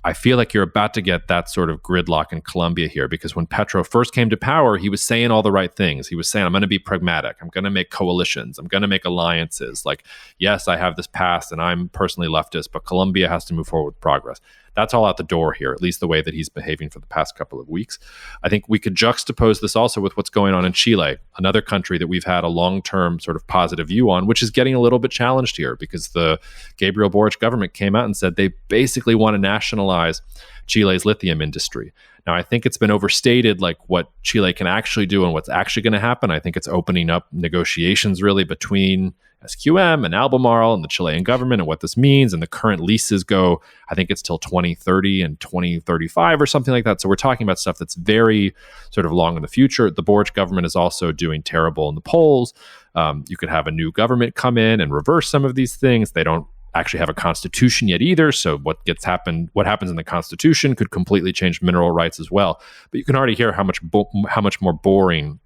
I feel like you're about to get that sort of gridlock in Colombia here because when Petro first came to power, he was saying all the right things. He was saying, I'm going to be pragmatic. I'm going to make coalitions. I'm going to make alliances. Like, yes, I have this past and I'm personally leftist, but Colombia has to move forward with progress. That's all out the door here, at least the way that he's behaving for the past couple of weeks. I think we could juxtapose this also with what's going on in Chile, another country that we've had a long-term sort of positive view on, which is getting a little bit challenged here because the Gabriel Boric government came out and said they basically want to nationalize Chile's lithium industry. Now, I think it's been overstated, like what Chile can actually do and what's actually going to happen. I think it's opening up negotiations really between SQM and Albemarle and the Chilean government and what this means. And the current leases go, I think it's till 2030 and 2035 or something like that. So we're talking about stuff that's very sort of long in the future. The Boric government is also doing terrible in the polls. You could have a new government come in and reverse some of these things. They don't actually have a constitution yet either. So what happens in the constitution could completely change mineral rights as well. But you can already hear how much more boring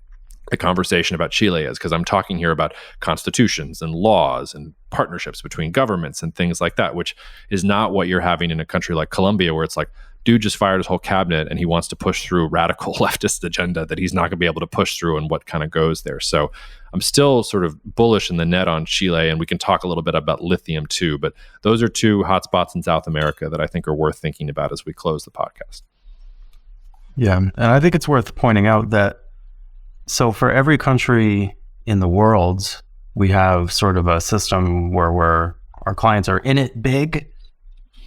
the conversation about Chile is, because I'm talking here about constitutions and laws and partnerships between governments and things like that, which is not what you're having in a country like Colombia, where it's like, dude just fired his whole cabinet and he wants to push through radical leftist agenda that he's not going to be able to push through and what kind of goes there. So I'm still sort of bullish in the net on Chile, and we can talk a little bit about lithium too, but those are two hotspots in South America that I think are worth thinking about as we close the podcast. Yeah, and I think it's worth pointing out that so for every country in the world, We have sort of a system where our clients are in it big,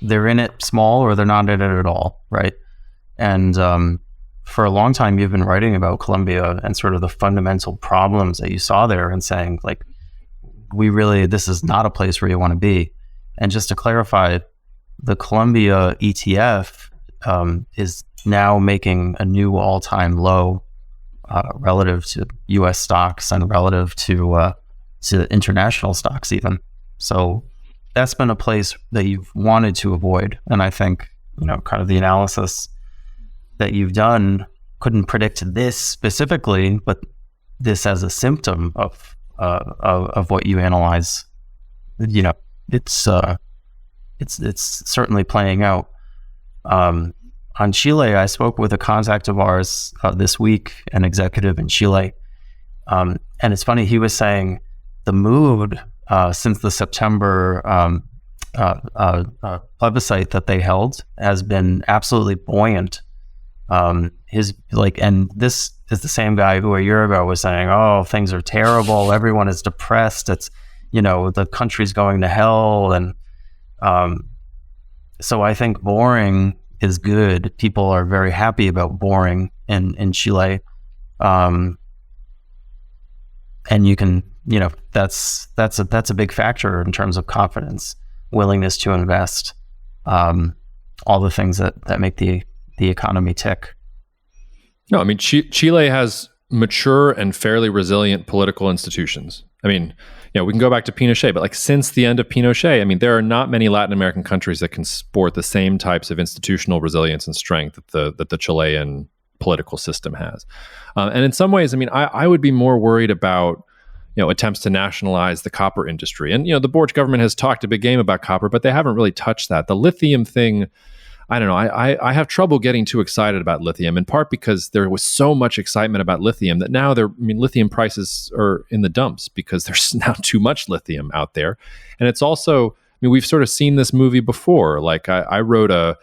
they're in it small, or they're not in it at all, right? And for a long time, you've been writing about Colombia and sort of the fundamental problems that you saw there and saying, like, this is not a place where you want to be. And just to clarify, the Colombia ETF is now making a new all-time low relative to U.S. stocks and relative to international stocks even. So that's been a place that you've wanted to avoid. And I think, kind of the analysis that you've done couldn't predict this specifically, but this as a symptom of what you analyze. It's certainly playing out. On Chile, I spoke with a contact of ours this week, an executive in Chile, and it's funny. He was saying the mood since the September plebiscite that they held has been absolutely buoyant. And this is the same guy who a year ago was saying, "Oh, things are terrible. Everyone is depressed. It's the country's going to hell." And so I think boring is good. People are very happy about boring in Chile, and you can that's a big factor in terms of confidence, willingness to invest, all the things that make the economy tick. No, I mean, Chile has mature and fairly resilient political institutions. I mean, we can go back to Pinochet, but like since the end of Pinochet, I mean, there are not many Latin American countries that can sport the same types of institutional resilience and strength that the Chilean political system has. And in some ways, I mean, I would be more worried about attempts to nationalize the copper industry. And the Boric government has talked a big game about copper, but they haven't really touched that. The lithium thing, I don't know. I have trouble getting too excited about lithium, in part because there was so much excitement about lithium that now lithium prices are in the dumps because there's now too much lithium out there. And it's also, we've sort of seen this movie before. Like I wrote a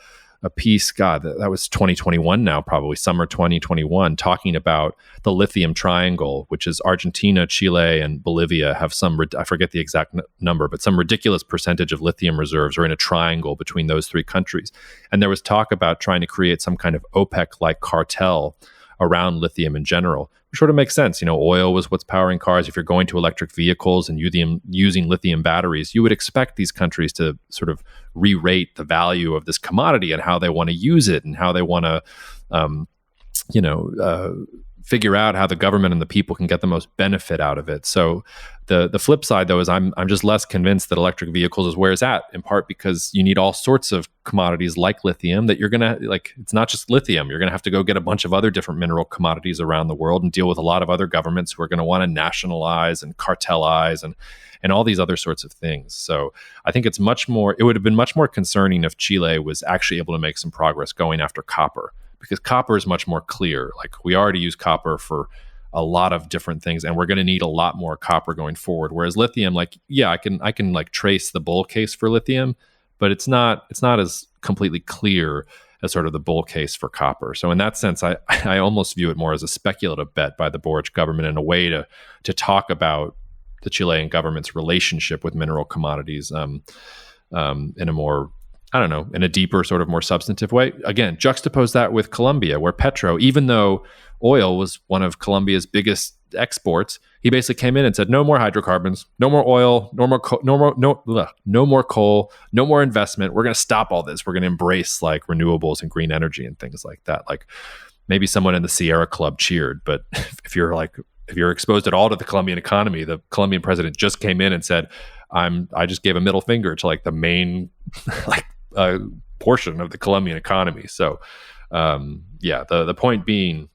piece, God, that was 2021 now, probably summer 2021, talking about the lithium triangle, which is Argentina, Chile, and Bolivia have I forget the exact number, but some ridiculous percentage of lithium reserves are in a triangle between those three countries. And there was talk about trying to create some kind of OPEC-like cartel around lithium in general, which sort of makes sense. Oil was what's powering cars. If you're going to electric vehicles and using lithium batteries, you would expect these countries to sort of re-rate the value of this commodity and how they want to use it and how they want to, figure out how the government and the people can get the most benefit out of it. So the flip side, though, is I'm just less convinced that electric vehicles is where it's at, in part because you need all sorts of commodities like lithium that you're going to, it's not just lithium. You're going to have to go get a bunch of other different mineral commodities around the world and deal with a lot of other governments who are going to want to nationalize and cartelize and all these other sorts of things. So I think it would have been much more concerning if Chile was actually able to make some progress going after copper, because copper is much more clear. Like, we already use copper for a lot of different things, and we're going to need a lot more copper going forward. Whereas lithium, I can trace the bull case for lithium, but it's not as completely clear as sort of the bull case for copper. So in that sense, I almost view it more as a speculative bet by the Boric government in a way to talk about the Chilean government's relationship with mineral commodities in a more, in a deeper, sort of more substantive way. Again, juxtapose that with Colombia, where Petro, even though oil was one of Colombia's biggest exports, he basically came in and said, no more hydrocarbons, no more oil, no more coal, no more investment. We're going to stop all this. We're going to embrace renewables and green energy and things like that. Maybe someone in the Sierra Club cheered, but if you're exposed at all to the Colombian economy, the Colombian president just came in and said, I just gave a middle finger to the main portion of the Colombian economy. So the point being,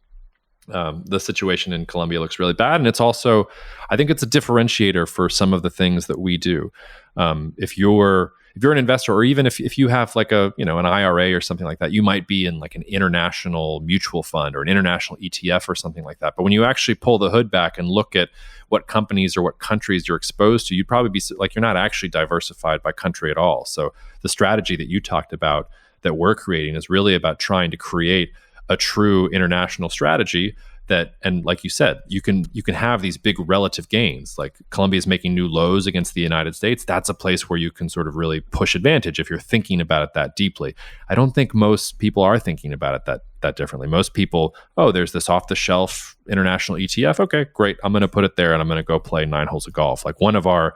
the situation in Colombia looks really bad, and it's also, I think it's a differentiator for some of the things that we do. If you're an investor, or even if you have an IRA or something like that, you might be in an international mutual fund or an international ETF or something like that. But when you actually pull the hood back and look at what companies or what countries you're exposed to, you'd probably be you're not actually diversified by country at all. So the strategy that you talked about that we're creating is really about trying to create a true international strategy that, and like you said, you can have these big relative gains. Like Colombia is making new lows against the United States. That's a place where you can sort of really push advantage if you're thinking about it that deeply. I don't think most people are thinking about it that differently. Most people, oh, there's this off the shelf international ETF. Okay, great. I'm going to put it there and I'm going to go play 9 holes of golf. Like one of our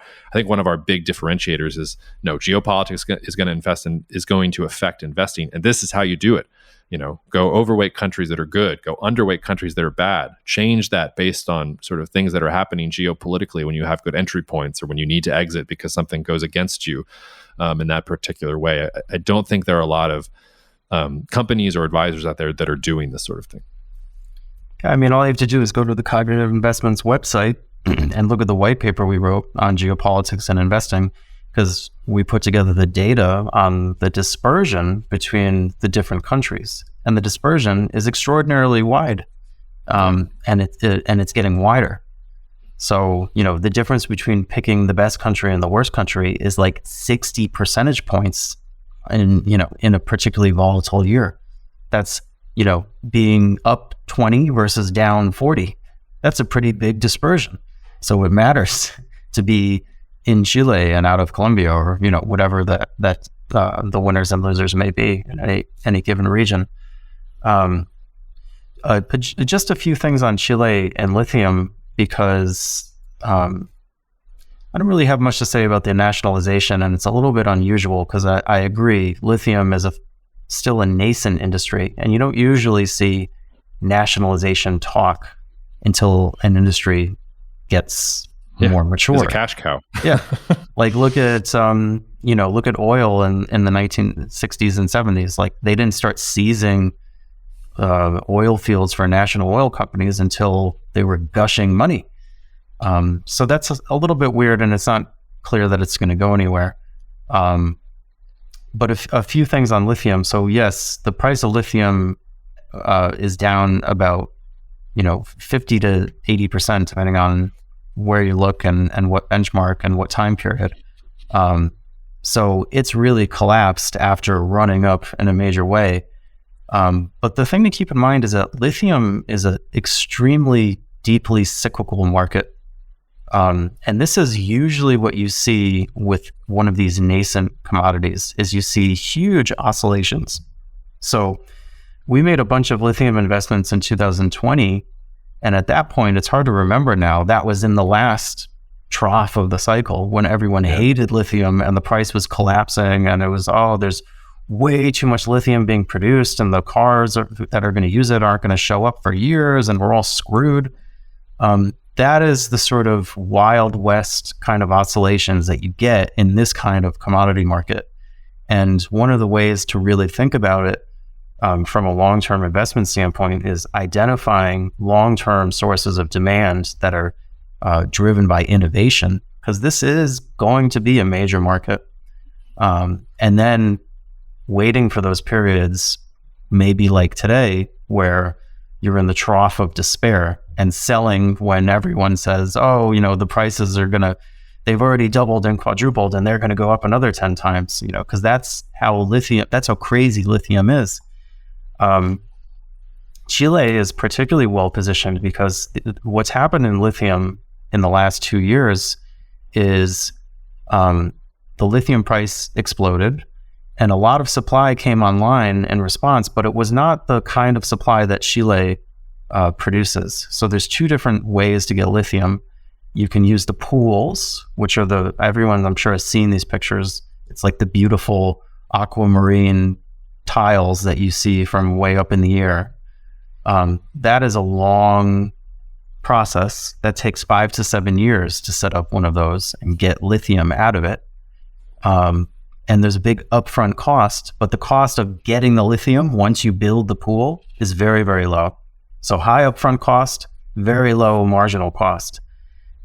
big differentiators is no, geopolitics is going to affect investing, and this is how you do it. Go overweight countries that are good, go underweight countries that are bad, change that based on sort of things that are happening geopolitically when you have good entry points or when you need to exit because something goes against you in that particular way. I don't think there are a lot of companies or advisors out there that are doing this sort of thing. I mean, all you have to do is go to the Cognitive Investments website and look at the white paper we wrote on geopolitics and investing, because we put together the data on the dispersion between the different countries, and the dispersion is extraordinarily wide, and it's getting wider. So the difference between picking the best country and the worst country is like 60 percentage points in a particularly volatile year. That's being up 20 versus down 40. That's a pretty big dispersion. So it matters to be in Chile and out of Colombia, or whatever that the winners and losers may be in any given region. Just a few things on Chile and lithium, because I don't really have much to say about the nationalization, and it's a little bit unusual because I agree lithium is still a nascent industry, and you don't usually see nationalization talk until an industry gets more mature. It's a cash cow. Yeah. Like look at oil in the 1960s and 70s. Like they didn't start seizing oil fields for national oil companies until they were gushing money. So that's a little bit weird, and it's not clear that it's going to go anywhere. But a few things on lithium. So yes, the price of lithium is down about 50 to 80%, depending on where you look and what benchmark and what time period. So it's really collapsed after running up in a major way. But the thing to keep in mind is that lithium is an extremely deeply cyclical market. And this is usually what you see with one of these nascent commodities, is you see huge oscillations. So we made a bunch of lithium investments in 2020. And at that point, it's hard to remember now, that was in the last trough of the cycle when everyone hated lithium and the price was collapsing, and it was, there's way too much lithium being produced and the cars that are going to use it aren't going to show up for years and we're all screwed. That is the sort of Wild West kind of oscillations that you get in this kind of commodity market. And one of the ways to really think about it from a long-term investment standpoint is identifying long-term sources of demand that are driven by innovation, because this is going to be a major market. And then waiting for those periods, maybe like today, where you're in the trough of despair, and selling when everyone says, the prices are they've already doubled and quadrupled and they're going to go up another 10 times, because that's how crazy lithium is. Chile is particularly well positioned because what's happened in lithium in the last 2 years is the lithium price exploded and a lot of supply came online in response, but it was not the kind of supply that Chile produces. So there's 2 different ways to get lithium. You can use the pools, which are everyone I'm sure has seen these pictures. It's like the beautiful aquamarine tiles that you see from way up in the air. That is a long process that takes 5 to 7 years to set up one of those and get lithium out of it. And there's a big upfront cost, but the cost of getting the lithium once you build the pool is very, very low. So high upfront cost, very low marginal cost.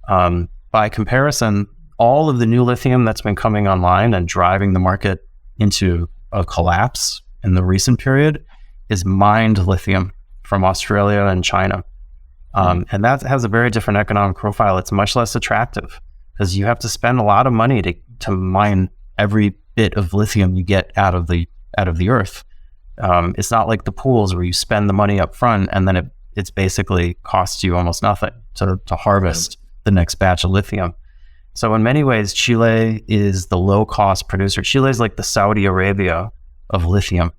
By comparison, all of the new lithium that's been coming online and driving the market into a collapse in the recent period is mined lithium from Australia and China. And that has a very different economic profile. It's much less attractive because you have to spend a lot of money to mine every bit of lithium you get out of the earth. It's not like the pools where you spend the money up front and then it's basically costs you almost nothing to harvest the next batch of lithium. So in many ways, Chile is the low-cost producer. Chile is like the Saudi Arabia of lithium,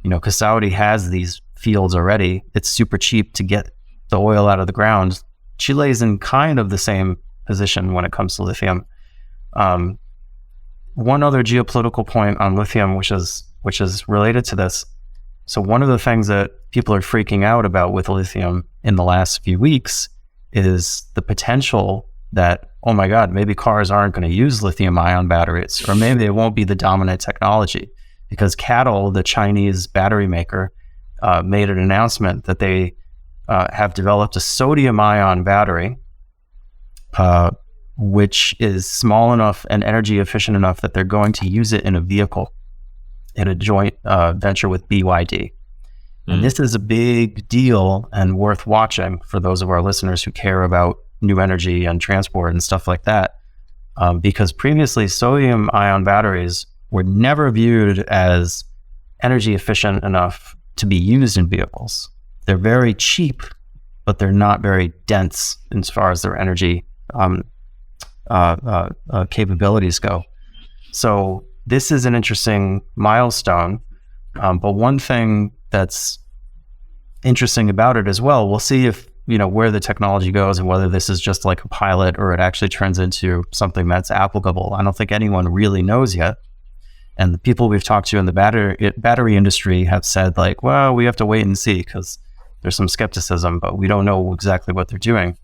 because Saudi has these fields already. It's super cheap to get the oil out of the ground. Chile is in kind of the same position when it comes to lithium. One other geopolitical point on lithium, which is related to this. So one of the things that people are freaking out about with lithium in the last few weeks is the potential that, oh my God, maybe cars aren't going to use lithium ion batteries, or maybe it won't be the dominant technology, because CATL, the Chinese battery maker, made an announcement that they have developed a sodium ion battery, which is small enough and energy efficient enough that they're going to use it in a vehicle in a joint venture with BYD. And this is a big deal and worth watching for those of our listeners who care about new energy and transport and stuff like that. Because previously, sodium ion batteries were never viewed as energy efficient enough to be used in vehicles. They're very cheap, but they're not very dense as far as their energy capabilities go. So this is an interesting milestone. But one thing that's interesting about it as well, we'll see if, where the technology goes and whether this is just like a pilot or it actually turns into something that's applicable. I don't think anyone really knows yet. And the people we've talked to in the battery industry have said like, well, we have to wait and see because there's some skepticism, but we don't know exactly what they're doing.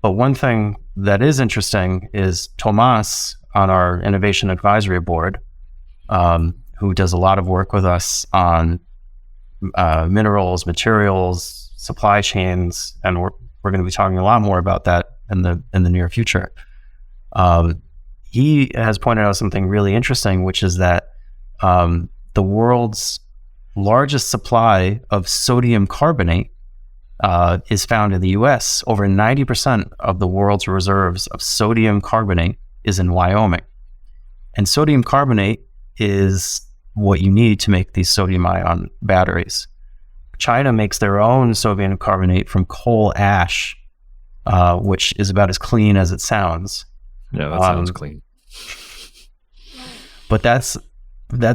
But one thing that is interesting is Tomas on our innovation advisory board, who does a lot of work with us on minerals, materials, supply chains, and we're going to be talking a lot more about that in the near future. He has pointed out something really interesting, which is that the world's largest supply of sodium carbonate is found in the US. Over 90% of the world's reserves of sodium carbonate is in Wyoming. And sodium carbonate is what you need to make these sodium ion batteries. China makes their own sodium carbonate from coal ash, which is about as clean as it sounds. Yeah, that sounds clean. But that's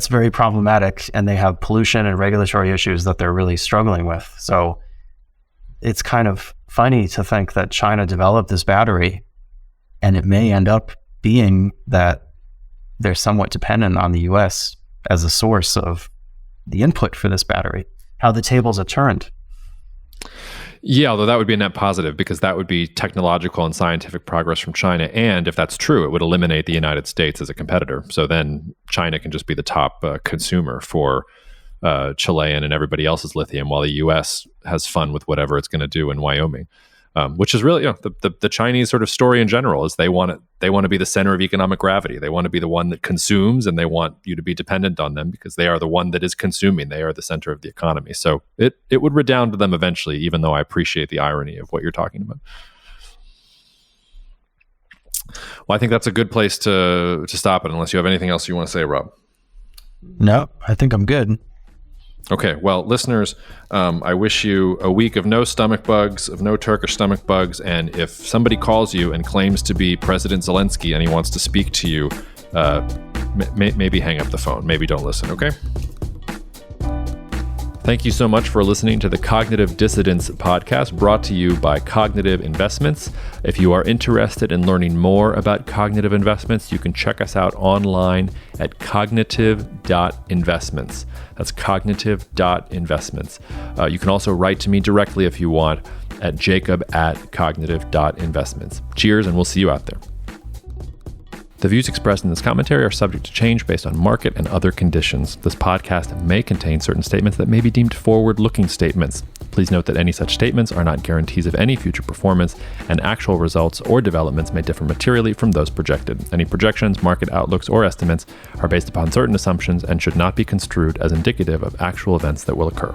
very problematic, and they have pollution and regulatory issues that they're really struggling with. So it's kind of funny to think that China developed this battery, and it may end up being that they're somewhat dependent on the US as a source of the input for this battery. How the tables have turned. Yeah, although that would be a net positive because that would be technological and scientific progress from China. And if that's true, it would eliminate the United States as a competitor. So then China can just be the top consumer for Chilean and everybody else's lithium, while the U.S. has fun with whatever it's going to do in Wyoming, which is really the Chinese sort of story in general is they want to be the center of economic gravity. They want to be the one that consumes, and they want you to be dependent on them because they are the one that is consuming. They are the center of the economy. So it would redound to them eventually, even though I appreciate the irony of what you're talking about. Well, I think that's a good place to stop it, unless you have anything else you want to say, Rob. No, I think I'm good. Okay, well, listeners, I wish you a week of no stomach bugs, of no Turkish stomach bugs, and if somebody calls you and claims to be President Zelensky and he wants to speak to you, maybe hang up the phone. Maybe don't listen, okay? Thank you so much for listening to the Cognitive Dissidence podcast, brought to you by Cognitive Investments. If you are interested in learning more about cognitive investments, you can check us out online at cognitive.investments. That's cognitive.investments. You can also write to me directly if you want at jacob@cognitive.investments. Cheers, and we'll see you out there. The views expressed in this commentary are subject to change based on market and other conditions. This podcast may contain certain statements that may be deemed forward-looking statements. Please note that any such statements are not guarantees of any future performance, and actual results or developments may differ materially from those projected. Any projections, market outlooks, or estimates are based upon certain assumptions and should not be construed as indicative of actual events that will occur.